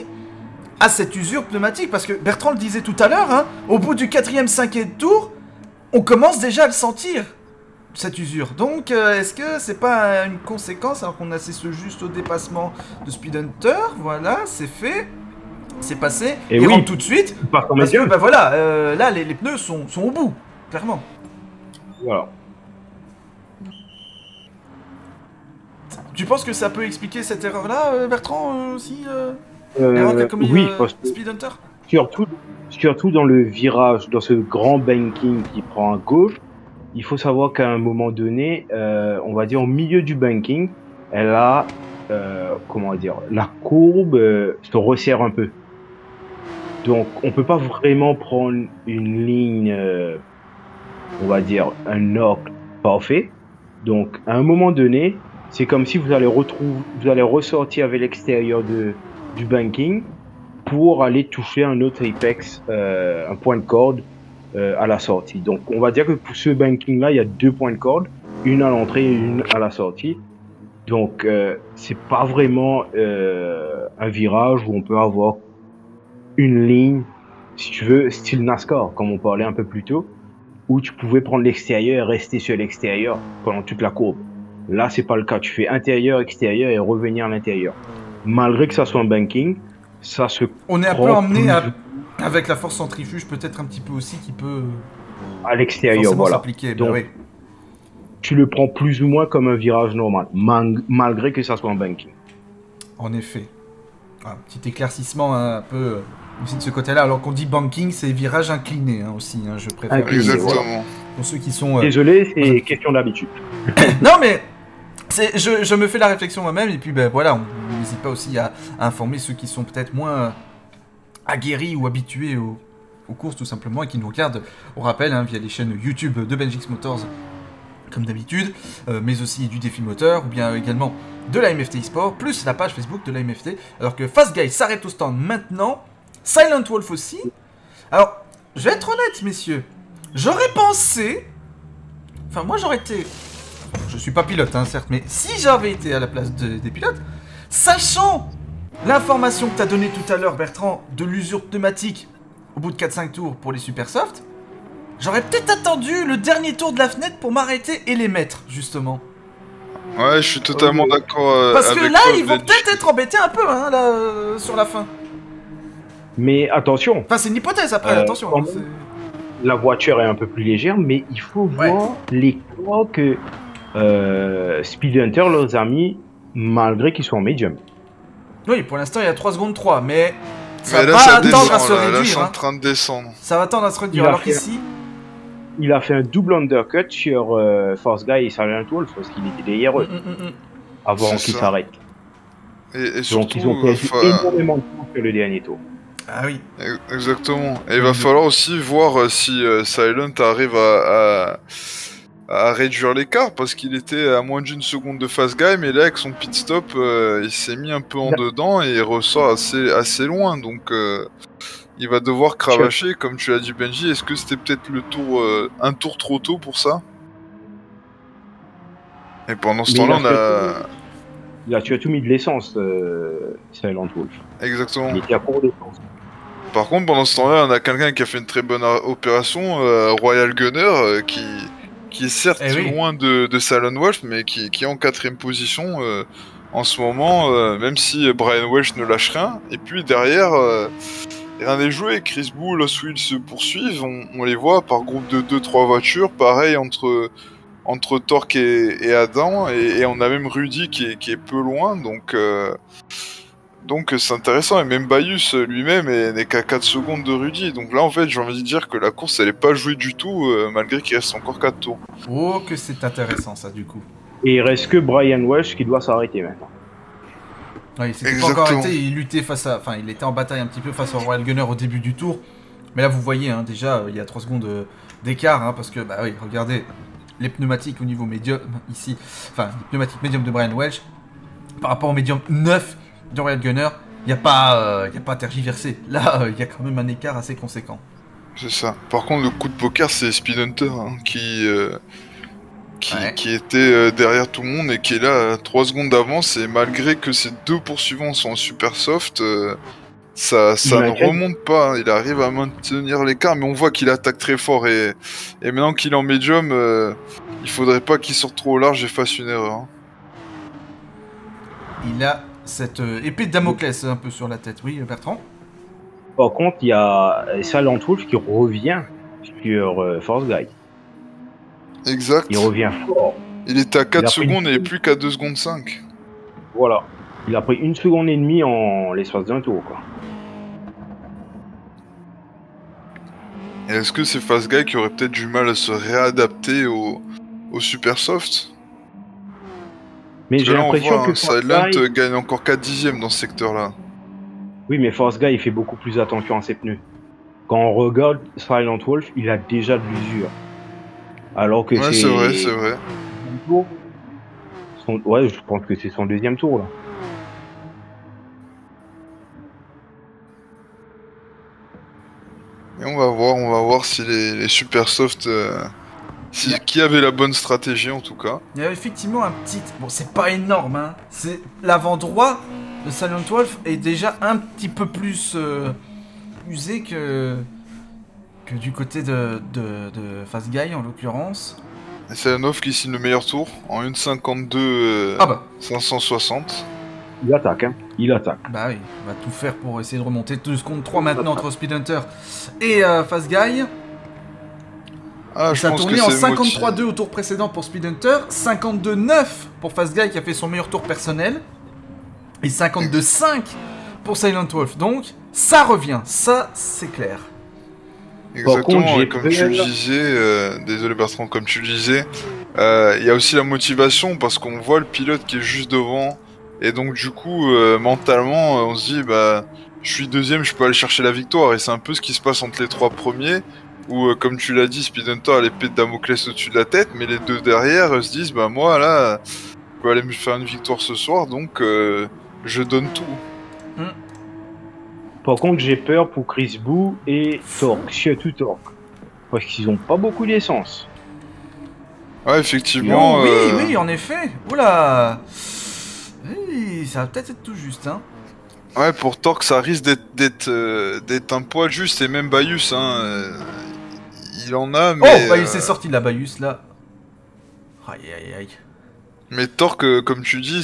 à cette usure pneumatique? Parce que Bertrand le disait tout à l'heure, hein, au bout du 4e, 5e tour, on commence déjà à le sentir, cette usure. Donc, est-ce que c'est pas une conséquence, alors qu'on assiste juste au dépassement de Speed Hunter? Voilà, c'est fait, c'est passé, et il rentre tout de suite, parce que, voilà, là, les pneus sont au bout, clairement. Voilà. Tu penses que ça peut expliquer cette erreur-là, Bertrand, aussi l'erreur qu'a commis Speed Hunter? Surtout dans le virage, dans ce grand banking qui prend à gauche, il faut savoir qu'à un moment donné, on va dire au milieu du banking, elle a, la courbe se resserre un peu. Donc on peut pas vraiment prendre une ligne, on va dire un arc parfait. Donc à un moment donné, c'est comme si vous allez ressortir avec l'extérieur du banking pour aller toucher un autre apex, un point de corde à la sortie. Donc on va dire que pour ce banking là, il y a 2 points de corde, une à l'entrée et une à la sortie. Donc c'est pas vraiment un virage où on peut avoir une ligne, si tu veux, style NASCAR, comme on parlait un peu plus tôt, où tu pouvais prendre l'extérieur et rester sur l'extérieur pendant toute la courbe. Là, c'est pas le cas. Tu fais intérieur, extérieur et revenir à l'intérieur. Malgré que ça soit un banking, ça se... On est un peu emmené avec la force centrifuge, peut-être un petit peu aussi, qui peut... à l'extérieur, voilà. S'appliquer. Donc, oui. Tu le prends plus ou moins comme un virage normal, malgré que ça soit un banking. En effet. Un petit éclaircissement un peu aussi de ce côté-là. Alors qu'on dit banking, c'est virage incliné aussi, hein, je préfère. Exactement. Voilà. Pour ceux qui sont... Désolé, c'est question d'habitude. Non, mais je me fais la réflexion moi-même, et puis ben voilà, on n'hésite pas aussi à informer ceux qui sont peut-être moins aguerris ou habitués aux courses tout simplement, et qui nous regardent, on rappelle, hein, via les chaînes YouTube de Benjix Motors, comme d'habitude, mais aussi du Défi Moteur, ou bien également de la MFT eSport, plus la page Facebook de la MFT, alors que Fast Guy s'arrête au stand maintenant, Silent Wolf aussi. Alors, je vais être honnête, messieurs, j'aurais pensé... Enfin, moi j'aurais été... Je suis pas pilote, hein, certes, mais si j'avais été à la place des pilotes, sachant l'information que tu as donnée tout à l'heure, Bertrand, de l'usure pneumatique au bout de 4-5 tours pour les super soft, j'aurais peut-être attendu le dernier tour de la fenêtre pour m'arrêter et les mettre, justement. Ouais, je suis totalement d'accord. Parce que avec là, toi, ils vont Benji. peut-être être embêtés un peu, hein, là, sur la fin. Mais attention, Enfin, c'est une hypothèse après, attention. quand Hein, même, la voiture est un peu plus légère, mais il faut voir les poids que Speed Hunter leur a mis, malgré qu'ils sont en medium. Oui, pour l'instant, il y a 3 secondes 3, mais ça Mais va là, pas ça attendre à descend, se là, je suis réduire. en Hein. train de descendre. Ça va attendre à se réduire, Il a alors fait- qu'ici... Il a fait un double undercut sur Force Guy et Silent Wolf parce qu'il était derrière eux avant C'est qu'ils ça. s'arrêtent. Et Donc surtout, ils ont perdu énormément de temps sur le dernier tour. Ah oui. exactement. Et il va falloir aussi voir si Silent arrive à réduire l'écart, parce qu'il était à moins d'une seconde de Fast Guy, mais là avec son pit stop, il s'est mis un peu en dedans et il ressort assez loin, donc il va devoir cravacher, comme tu l'as dit Benji. Est-ce que c'était peut-être le tour, un tour trop tôt pour ça? Et pendant ce Mais temps-là, on a... Il a tout mis de l'essence, Silent Wolf. Exactement. Il était à court d'essence. Par contre, pendant ce temps-là, on a quelqu'un qui a fait une très bonne opération, Royal Gunner, qui est certes loin de Silent Wolf, mais qui est en 4ème position en ce moment, même si Brian Welch ne lâche rien. Et puis derrière, rien n'est joué. Chris Boo, Lost Wheels se poursuivent, on les voit par groupe de 2-3 voitures, pareil entre Torque et Adam, et on a même Rudy qui est peu loin, donc c'est intéressant. Et même Bayus lui-même n'est qu'à 4 secondes de Rudy, donc là en fait j'ai envie de dire que la course elle est pas jouée du tout, malgré qu'il reste encore 4 tours. Oh, que c'est intéressant ça du coup. Et il reste que Brian Welch qui doit s'arrêter maintenant. Oui, il s'était pas encore arrêté, il luttait il était en bataille un petit peu face au Royal Gunner au début du tour. Mais là vous voyez, hein, déjà il y a 3 secondes d'écart, hein, parce que bah oui, regardez, les pneumatiques au niveau médium ici, enfin les pneumatiques médium de Brian Welch, par rapport au médium 9 de Royal Gunner, il n'y a pas à tergiverser. Là, il y a quand même un écart assez conséquent. C'est ça. Par contre, le coup de poker, c'est Speed Hunter, hein, qui était derrière tout le monde et qui est là à 3 secondes d'avance, et malgré que ses 2 poursuivants sont en super soft, ça ne remonte pas. Il arrive à maintenir l'écart, mais on voit qu'il attaque très fort, et maintenant qu'il est en médium, il faudrait pas qu'il sorte trop au large et fasse une erreur. Hein. Il a cette épée de Damoclès un peu sur la tête, oui Bertrand. Par contre, il y a Silent Wolf qui revient sur Force Guy. Exact. Il revient fort. Il était à 4 secondes et plus qu'à 2 secondes 5. Voilà. Il a pris 1 seconde et demie en l'espace d'un tour, quoi. Et est-ce que c'est Fast Guy qui aurait peut-être du mal à se réadapter au super soft? Mais j'ai l'impression que Silent gagne encore 4 dixièmes dans ce secteur-là. Oui, mais Force Guy, il fait beaucoup plus attention à ses pneus. Quand on regarde Silent Wolf, il a déjà de l'usure. Alors que ouais, c'est vrai. Ouais, je pense que c'est son deuxième tour là. Et on va voir si les super soft, qui avait la bonne stratégie en tout cas. Il y a effectivement un petit... Bon, c'est pas énorme, hein. C'est l'avant droit de Silent Wolf est déjà un petit peu plus usé que du côté de Fast Guy en l'occurrence. Et c'est Silent qui signe le meilleur tour en 1,52 Ah bah 560. Il attaque, hein. Il attaque. Bah oui, on va tout faire pour essayer de remonter 2 contre 3 maintenant entre Speed Hunter et Fast Guy. Ah, je Ça a pense que tourné en c'est 53-2 au tour précédent pour Speed Hunter, 52-9 pour Fast Guy qui a fait son meilleur tour personnel, et 52-5 pour Silent Wolf. Donc, ça revient, ça c'est clair. Exactement, contre, et comme tu le disais, désolé Bertrand, comme tu le disais, il y a aussi la motivation parce qu'on voit le pilote qui est juste devant, et donc du coup, mentalement, on se dit, bah, je suis deuxième, je peux aller chercher la victoire, et c'est un peu ce qui se passe entre les 3 premiers, où, comme tu l'as dit, Speed Hunter a l'épée de Damoclès au-dessus de la tête, mais les 2 derrière se disent, bah moi là, je peux aller me faire une victoire ce soir, donc je donne tout. Par contre, j'ai peur pour Chris Boo et Torque, surtout Torque. Parce qu'ils ont pas beaucoup d'essence. Ouais, effectivement. Oui, en effet. Oula. Oui, ça va peut-être être tout juste, hein. Ouais, pour Torque, ça risque d'être un poil juste, et même Bayus, hein, il en a, mais... Oh, bah il s'est sorti de la Bayus, là. Aïe, aïe, aïe. Mais Torque, comme tu dis,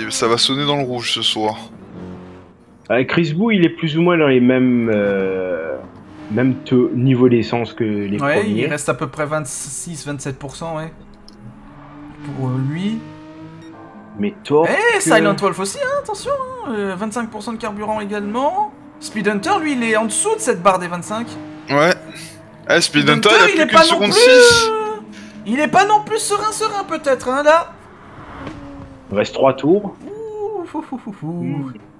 ça va sonner dans le rouge ce soir. Chris Boo, il est plus ou moins dans les mêmes niveaux d'essence que les Ouais, premiers. il reste à peu près 26-27%, ouais. Pour lui. Mais Torque... Silent Wolf aussi, hein, attention, hein, 25% de carburant également. Speed Hunter, lui, il est en dessous de cette barre des 25. Ouais. Speed Hunter, il est a plus pas qu'une non seconde plus, 6. il est pas non plus serein peut-être, hein, là. Il reste 3 tours.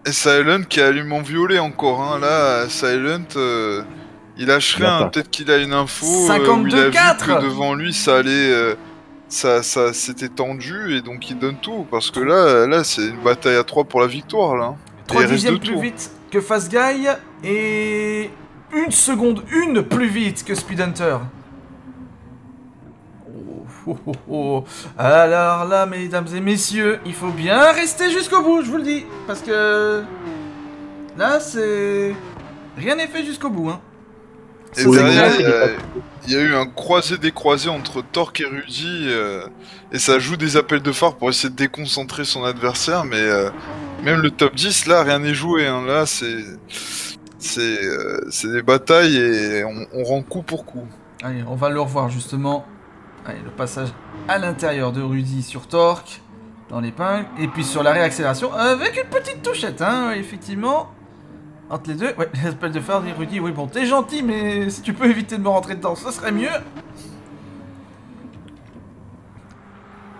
Et Silent qui allume en violet encore, hein. Là, Silent, il lâche rien, hein. Peut-être qu'il a une info où il a vu 52-4. que devant lui, ça allait... ça s'était tendu, et donc il donne tout, parce que là c'est une bataille à 3 pour la victoire, là. 3 Et il reste dixièmes 2 plus tours. vite que Fast Guy et 1 seconde plus vite que Speed Hunter. Alors là, mesdames et messieurs, il faut bien rester jusqu'au bout, je vous le dis, parce que là, c'est... Rien n'est fait jusqu'au bout, hein. Et Pour les derrière, gars, il y a eu un croisé-décroisé entre Torque et Rudy, et ça joue des appels de phare pour essayer de déconcentrer son adversaire, mais même le top 10, là, rien n'est joué, hein. Là, c'est des batailles, et on rend coup pour coup. Allez, on va le revoir, justement. Allez, le passage à l'intérieur de Rudy sur Torque, dans l'épingle, et puis sur la réaccélération, avec une petite touchette, hein, effectivement. Entre les deux, ouais, l'appel de phare dit Rudy, oui bon, t'es gentil, mais si tu peux éviter de me rentrer dedans, ce serait mieux.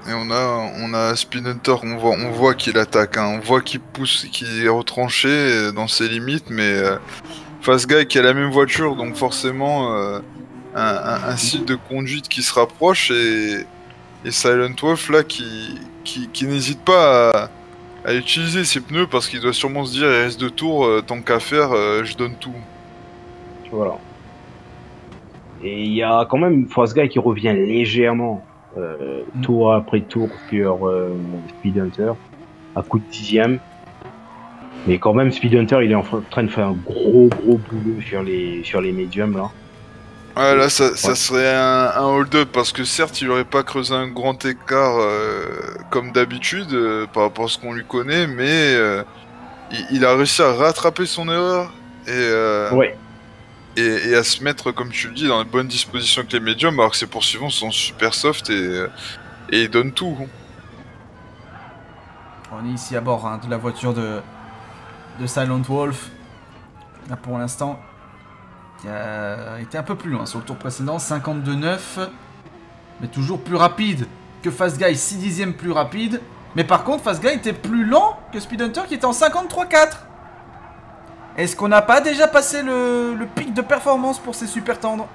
Et on a Speed Hunter, on voit qu'il attaque, hein. On voit qu'il pousse, qu'il est retranché dans ses limites, mais Fast Guy qui a la même voiture, donc forcément un style de conduite qui se rapproche, et Silent Wolf là qui n'hésite pas à utiliser ses pneus, parce qu'il doit sûrement se dire, il reste 2 tours, tant qu'à faire, je donne tout. Voilà. Et il y a quand même Fast Guy qui revient légèrement tour après tour sur Speed Hunter à coup de 10e. Mais quand même Speed Hunter il est en train de faire un gros boulot sur les médiums là. Ouais, là ça serait un hold-up, parce que certes il aurait pas creusé un grand écart comme d'habitude par rapport à ce qu'on lui connaît, mais il a réussi à rattraper son erreur et à se mettre, comme tu le dis, dans les bonnes dispositions avec les médiums, alors que ses poursuivants sont super soft, et il donne tout. On est ici à bord, hein, de la voiture de Silent Wolf. Là pour l'instant, qui a été un peu plus loin sur le tour précédent, 52-9, mais toujours plus rapide que Fast Guy, 6 dixièmes plus rapide. Mais par contre, Fast Guy était plus lent que Speed Hunter qui était en 53-4. Est-ce qu'on n'a pas déjà passé le pic de performance pour ces super tendres?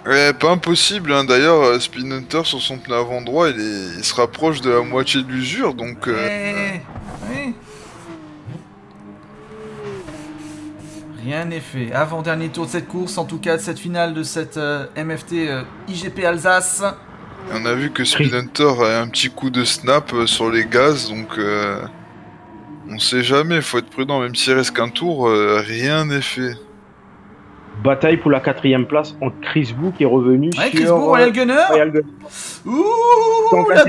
Ouais, pas impossible, hein. D'ailleurs, Speed Hunter sur son pneu avant droit, il se rapproche de la moitié de l'usure, donc... Oui. Rien n'est fait. Avant-dernier tour de cette course, en tout cas de cette finale de cette MFT IGP Alsace. On a vu que Speed Hunter a un petit coup de snap sur les gaz, donc... on sait jamais, faut être prudent, même s'il reste qu'un tour, rien n'est fait. Bataille pour la 4ème place entre Chris Bou qui est revenu sur... Chris Bou, Royal Gunner. Ouh, là,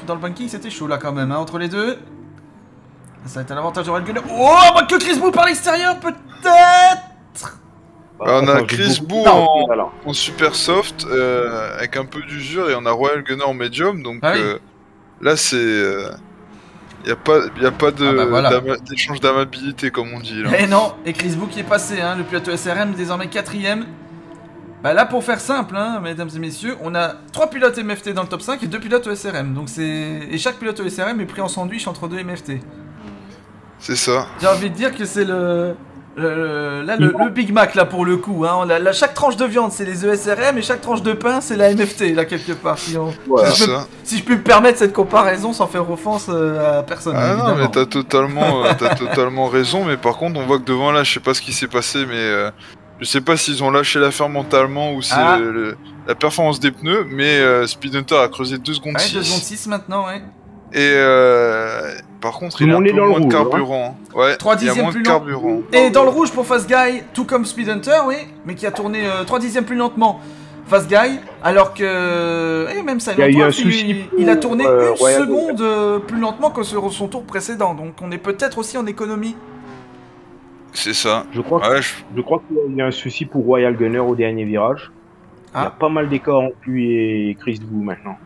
dans le banking, c'était chaud là quand même, hein, entre les deux. Ça va être un avantage de Royal Gunner. Oh, bah que Chris Bou par l'extérieur, peut-être. On a Chris Bou en super soft, avec un peu d'usure, et on a Royal Gunner en medium, donc là c'est... y a pas d'échange d'amabilité comme on dit là. Et non, et Chris Bou qui est passé, hein, le pilote SRM désormais 4ème. Bah là pour faire simple, hein, mesdames et messieurs, on a 3 pilotes MFT dans le top 5 et 2 pilotes SRM. Donc et chaque pilote SRM est pris en sandwich entre 2 MFT. C'est ça. J'ai envie de dire que c'est le Big Mac là pour le coup, hein. Chaque tranche de viande c'est les ESRM et chaque tranche de pain c'est la MFT là quelque part. Si je peux me permettre cette comparaison sans faire offense à personne. Ah évidemment. Non mais t'as totalement raison, mais par contre on voit que devant là je sais pas ce qui s'est passé, mais je sais pas s'ils ont lâché l'affaire mentalement ou c'est la performance des pneus, mais Speed Hunter a creusé 2 secondes 6. 2 secondes 6 maintenant, ouais. Et par contre, il a un peu moins de carburant. Hein. Ouais, 3 il y a moins plus de carburant. Et dans le rouge pour Fast Guy, tout comme Speed Hunter, oui, mais qui a tourné 3 dixièmes plus lentement. Fast Guy, alors que même ça, il a tourné une seconde plus lentement que sur son tour précédent. Donc on est peut-être aussi en économie. C'est ça. Je crois qu'il y a un souci pour Royal Gunner au dernier virage. Il y a pas mal d'écart entre lui et Chris Bou maintenant.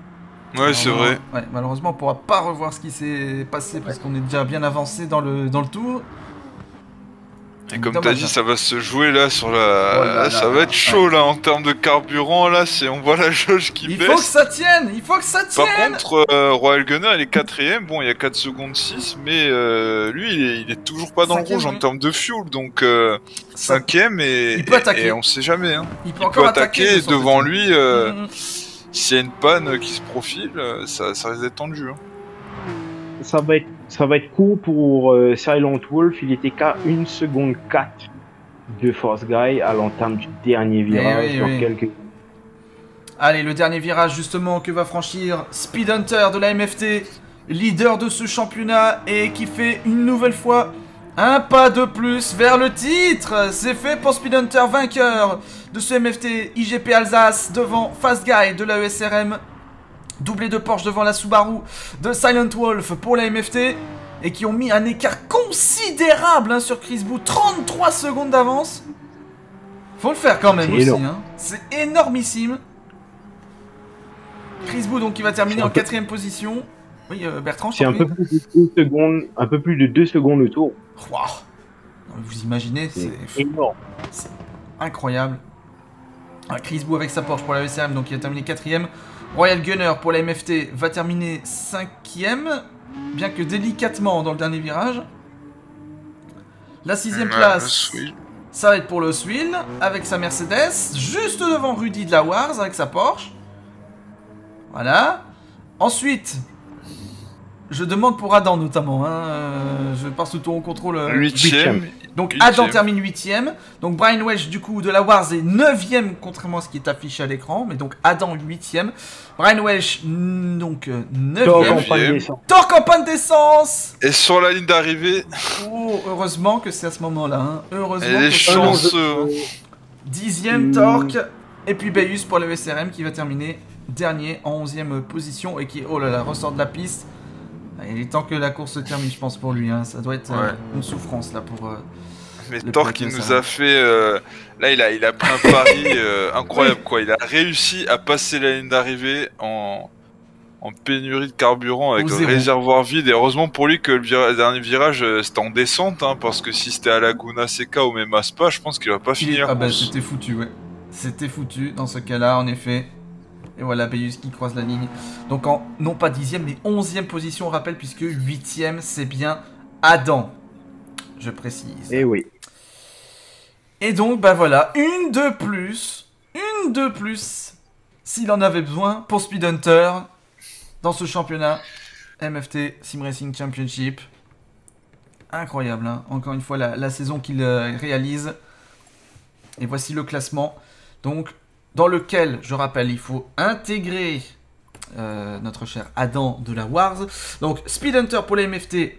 Ouais, c'est vrai. Ouais, malheureusement, on pourra pas revoir ce qui s'est passé parce qu'on est déjà bien avancé dans le tour. Et comme t'as dit, ça va se jouer là sur la... ça va être chaud là en termes de carburant là, on voit la jauge qui baisse. Il faut que ça tienne, Par contre, Royal Gunner il est 4ème, bon il y a 4 secondes 6, mais lui il est toujours pas dans le rouge en termes de fuel, donc 5ème et on sait jamais. Hein. Il peut attaquer et devant lui, s'il y a une panne qui se profile, ça risque d'être tendu. Hein. Ça va être court pour Silent Wolf, il était qu'à 1 seconde 4 de Force Guy à l'entame du dernier virage. Allez, le dernier virage justement que va franchir Speed Hunter de la MFT, leader de ce championnat et qui fait une nouvelle fois un pas de plus vers le titre. C'est fait pour Speed Hunter, vainqueur de ce MFT IGP Alsace devant Fast Guy de la ESRM. Doublé de Porsche devant la Subaru de Silent Wolf pour la MFT. Et qui ont mis un écart considérable sur Chris Bou. 33 secondes d'avance. Faut le faire quand même aussi. Hein. C'est énormissime. Chris Bou donc qui va terminer en 4ème position. Oui, Bertrand, c'est un peu plus de 2 secondes le tour. Wow. Vous imaginez, c'est énorme. C'est incroyable. Chris Bou avec sa Porsche pour la ESRM, donc il a terminé 4ème. Royal Gunner pour la MFT va terminer 5ème, bien que délicatement dans le dernier virage. La 6ème place, ça va être pour le Swill avec sa Mercedes, juste devant Rudy de la Wars avec sa Porsche. Voilà. Ensuite, je demande pour Adam notamment, je passe sous ton contrôle. 8ème. Donc Adam termine 8ème. Donc Brian Welch du coup de la Wars est 9ème contrairement à ce qui est affiché à l'écran. Mais donc Adam 8ème. Brian Welch donc 9ème. Torque en panne d'essence. Et sur la ligne d'arrivée. Oh, heureusement que c'est à ce moment-là. Hein. Heureusement. Elle est chanceux. 10ème Torque. Et puis Bayus pour le SRM qui va terminer dernier en 11ème position. Et qui, oh là là, ressort de la piste. Il est temps que la course se termine, je pense, pour lui. Hein. Ça doit être une souffrance là pour. Mais Torque qui nous a fait. Là, il a pris un pari incroyable quoi. Il a réussi à passer la ligne d'arrivée en pénurie de carburant avec le réservoir vide. Et heureusement pour lui que le dernier virage c'était en descente, hein, parce que si c'était à Laguna Seca ou même à Spa, je pense qu'il va pas finir. Ah bah c'était foutu, ouais. C'était foutu dans ce cas-là, en effet. Et voilà, Bayus qui croise la ligne. Donc en, non pas 10ème, mais 11ème position, on rappelle, puisque 8ème, c'est bien Adam. Je précise. Et oui. Et donc, bah voilà, une de plus une de plus, s'il en avait besoin, pour Speed Hunter, dans ce championnat MFT Sim Racing Championship. Incroyable, hein. Encore une fois, la saison qu'il réalise. Et voici le classement. Donc, dans lequel, je rappelle, il faut intégrer notre cher Adam de la Wars. Donc, Speed Hunter pour la MFT,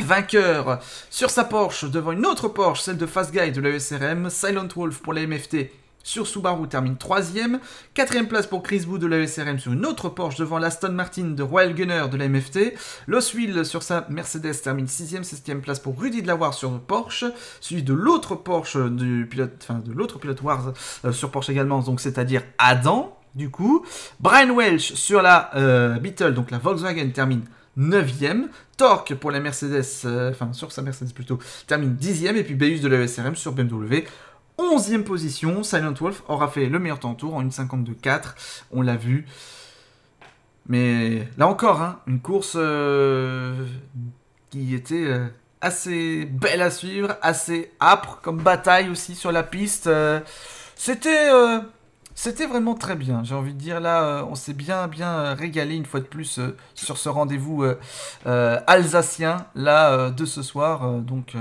vainqueur sur sa Porsche devant une autre Porsche, celle de Fast Guy de la ESRM. Silent Wolf pour la MFT sur Subaru termine 3ème. 4ème place pour Chris Boo de la ESRM sur une autre Porsche devant l'Aston Martin de Royal Gunner de la MFT. Lost Wheel sur sa Mercedes termine 6ème. 7ème place pour Rudy de la Wars sur Porsche, suivi de l'autre Porsche du pilote, enfin de l'autre pilote Wars sur Porsche également, donc c'est-à-dire Adam du coup. Brian Welch sur la Beetle, donc la Volkswagen, termine 9ème. Torque pour la Mercedes, enfin sur sa Mercedes plutôt, termine 10ème. Et puis Beus de la ESRM sur BMW, 11ème position. Silent Wolf aura fait le meilleur temps tour en 1,52,4, on l'a vu. Mais là encore, hein, une course qui était assez belle à suivre, assez âpre comme bataille aussi sur la piste. C'était vraiment très bien, j'ai envie de dire. Là, on s'est bien régalé une fois de plus sur ce rendez-vous alsacien là de ce soir. Donc,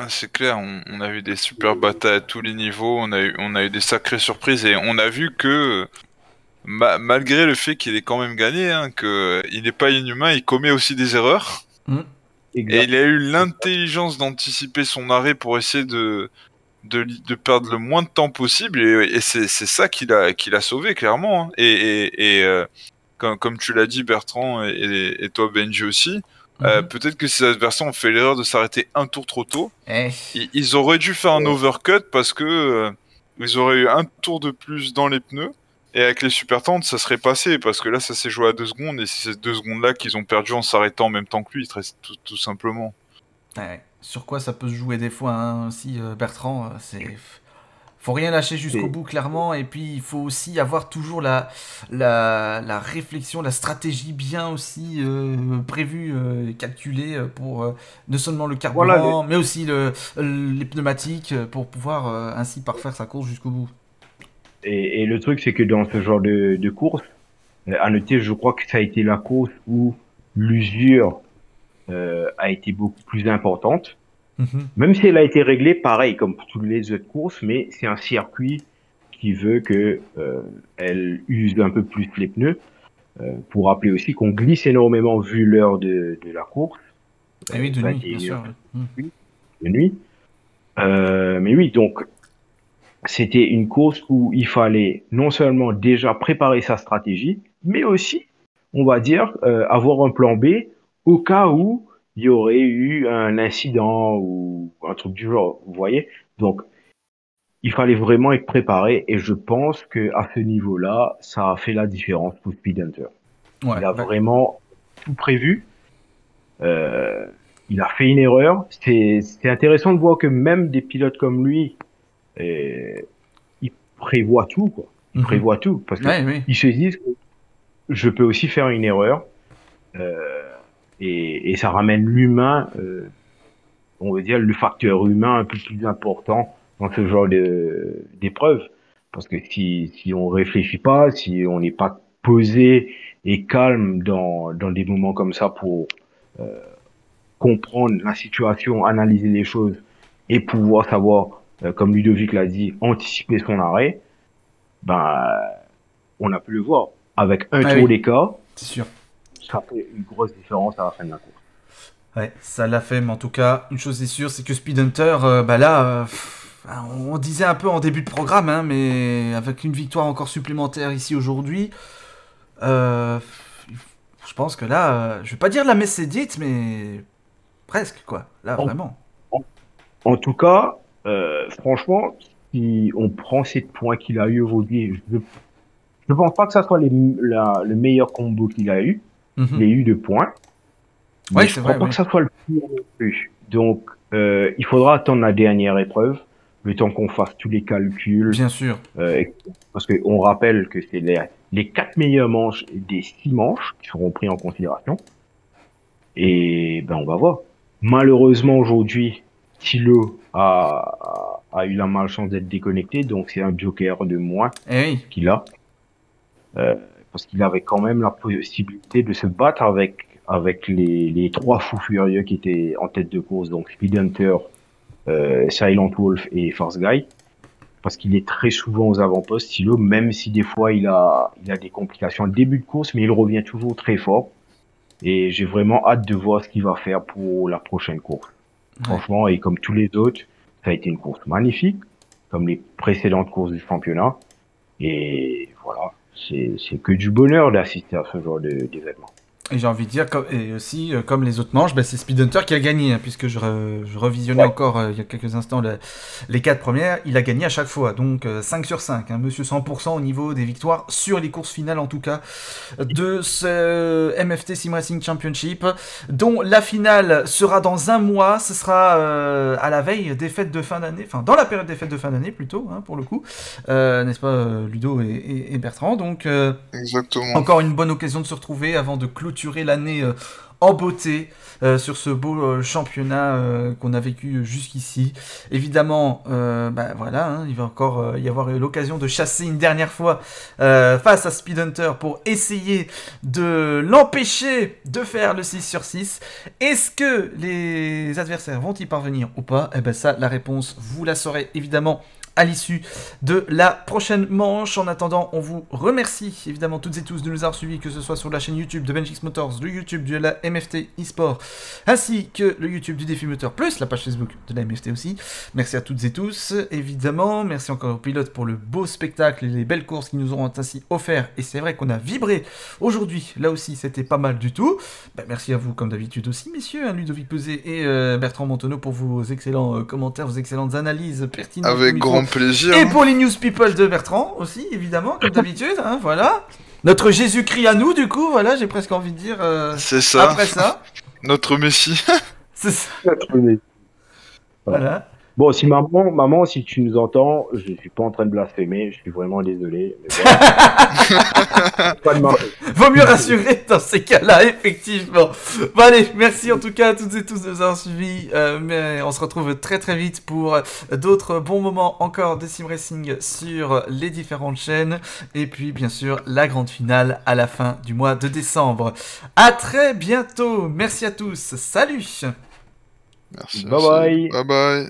c'est clair, on a vu des super batailles à tous les niveaux, on a eu des sacrées surprises et on a vu que malgré le fait qu'il ait quand même gagné, hein, qu'il n'est pas inhumain, il commet aussi des erreurs. Et il a eu l'intelligence d'anticiper son arrêt pour essayer de perdre le moins de temps possible, et c'est ça qui l'a sauvé clairement, hein. Et comme tu l'as dit Bertrand, et toi Benji aussi, peut-être que ces adversaires ont fait l'erreur de s'arrêter un tour trop tôt. Ils auraient dû faire un overcut parce que ils auraient eu un tour de plus dans les pneus, et avec les super tentes ça serait passé, parce que là ça s'est joué à 2 secondes, et c'est ces 2 secondes là qu'ils ont perdu en s'arrêtant en même temps que lui, tout simplement. Ouais. Sur quoi ça peut se jouer des fois, hein, aussi, Bertrand, faut rien lâcher jusqu'au bout, clairement, et puis il faut aussi avoir toujours la réflexion, la stratégie bien aussi prévue, calculée pour non seulement le carburant, mais aussi les pneumatiques, pour pouvoir ainsi parfaire sa course jusqu'au bout. Et le truc, c'est que dans ce genre de course, à noter, je crois que ça a été la course où l'usure a été beaucoup plus importante. Même si elle a été réglée pareil comme pour toutes les autres courses, mais c'est un circuit qui veut que elle use un peu plus les pneus. Pour rappeler aussi qu'on glisse énormément vu l'heure de la course. Et oui, de nuit, bien sûr. De nuit. Mais oui, donc c'était une course où il fallait non seulement déjà préparer sa stratégie, mais aussi, on va dire, avoir un plan B au cas où il y aurait eu un incident ou un truc du genre, vous voyez. Donc, il fallait vraiment être préparé, et je pense que à ce niveau-là, ça a fait la différence pour Speed Hunter. Ouais, il a vraiment tout prévu. Il a fait une erreur. C'est intéressant de voir que même des pilotes comme lui, ils prévoient tout, quoi. Ils prévoient tout, parce que ils se disent que je peux aussi faire une erreur. Et ça ramène l'humain, on va dire le facteur humain un peu plus important dans ce genre d'épreuve. Parce que si on réfléchit pas, si on n'est pas posé et calme dans des moments comme ça pour comprendre la situation, analyser les choses et pouvoir savoir, comme Ludovic l'a dit, anticiper son arrêt, ben on a pu le voir. Avec un tour d'écart, c'est sûr. Ça fait une grosse différence à la fin de la course. Ouais, ça l'a fait, mais en tout cas, une chose est sûre, c'est que Speed Hunter, on disait un peu en début de programme, hein, mais avec une victoire encore supplémentaire ici aujourd'hui, je pense que là, je vais pas dire la messe est dite, mais presque, quoi. Là, vraiment. En tout cas, franchement, si on prend ces points qu'il a eu aujourd'hui, je pense pas que ça soit le meilleur combo qu'il a eu. Il a eu 2 points. Ouais, je crois pas que ça soit le plus non plus. Donc, il faudra attendre la dernière épreuve, le temps qu'on fasse tous les calculs. Bien sûr. Parce qu'on rappelle que c'est les 4 meilleures manches des 6 manches qui seront pris en considération. Et ben, on va voir. Malheureusement, aujourd'hui, Thilo a a eu la malchance d'être déconnecté, donc c'est un joker de moins qu'il a. Parce qu'il avait quand même la possibilité de se battre avec les 3 fous furieux qui étaient en tête de course, donc Speed Hunter, Silent Wolf et Force Guy. Parce qu'il est très souvent aux avant-postes, Silo, même si des fois il a des complications au début de course, mais il revient toujours très fort. Et j'ai vraiment hâte de voir ce qu'il va faire pour la prochaine course. Ouais. Franchement, et comme tous les autres, ça a été une course magnifique, comme les précédentes courses du championnat. Et voilà, c'est que du bonheur d'assister à ce genre d'événement. Et j'ai envie de dire, et aussi, comme les autres manches, c'est Speed Hunter qui a gagné, hein, puisque je revisionnais encore il y a quelques instants les 4 premières, il a gagné à chaque fois, donc 5 sur 5, hein, monsieur 100% au niveau des victoires, sur les courses finales en tout cas, de ce MFT Sim Racing Championship, dont la finale sera dans un mois, ce sera à la veille des fêtes de fin d'année, enfin dans la période des fêtes de fin d'année plutôt, hein, pour le coup, n'est-ce pas Ludo et Bertrand, donc exactement. Encore une bonne occasion de se retrouver avant de clôturer l'année en beauté sur ce beau championnat qu'on a vécu jusqu'ici. Évidemment, voilà, hein, il va encore y avoir l'occasion de chasser une dernière fois face à Speed Hunter pour essayer de l'empêcher de faire le 6 sur 6. Est-ce que les adversaires vont y parvenir ou pas? Eh ben ça, la réponse, vous la saurez évidemment à l'issue de la prochaine manche. En attendant, on vous remercie évidemment toutes et tous de nous avoir suivis, que ce soit sur la chaîne YouTube de Benjix Motors, le YouTube de la MFT eSport, ainsi que le YouTube du Défi Moteur, plus la page Facebook de la MFT aussi. Merci à toutes et tous, évidemment. Merci encore aux pilotes pour le beau spectacle et les belles courses qu'ils nous auront ainsi offert. Et c'est vrai qu'on a vibré aujourd'hui. Là aussi, c'était pas mal du tout. Merci à vous, comme d'habitude aussi, messieurs, hein, Ludovic Peuzet et Bertrand Montonneau, pour vos excellents commentaires, vos excellentes analyses pertinentes. Avec grand plaisir. Et pour les news people de Bertrand aussi, évidemment, comme d'habitude, hein, voilà. Notre Jésus-Christ à nous, du coup, voilà, j'ai presque envie de dire. C'est ça. Après ça. Notre Messie. C'est ça. Notre Messie. Voilà. Bon, si maman, si tu nous entends, je suis pas en train de blasphémer, je suis vraiment désolé. Mais pas de Vaut mieux rassurer dans ces cas-là, effectivement. Bon allez, merci en tout cas à toutes et tous de nous avoir suivis. Mais on se retrouve très très vite pour d'autres bons moments encore de Sim Racing sur les différentes chaînes. Et puis bien sûr, la grande finale à la fin du mois de décembre. À très bientôt. Merci à tous. Salut. Merci. Bye bye. Bye bye.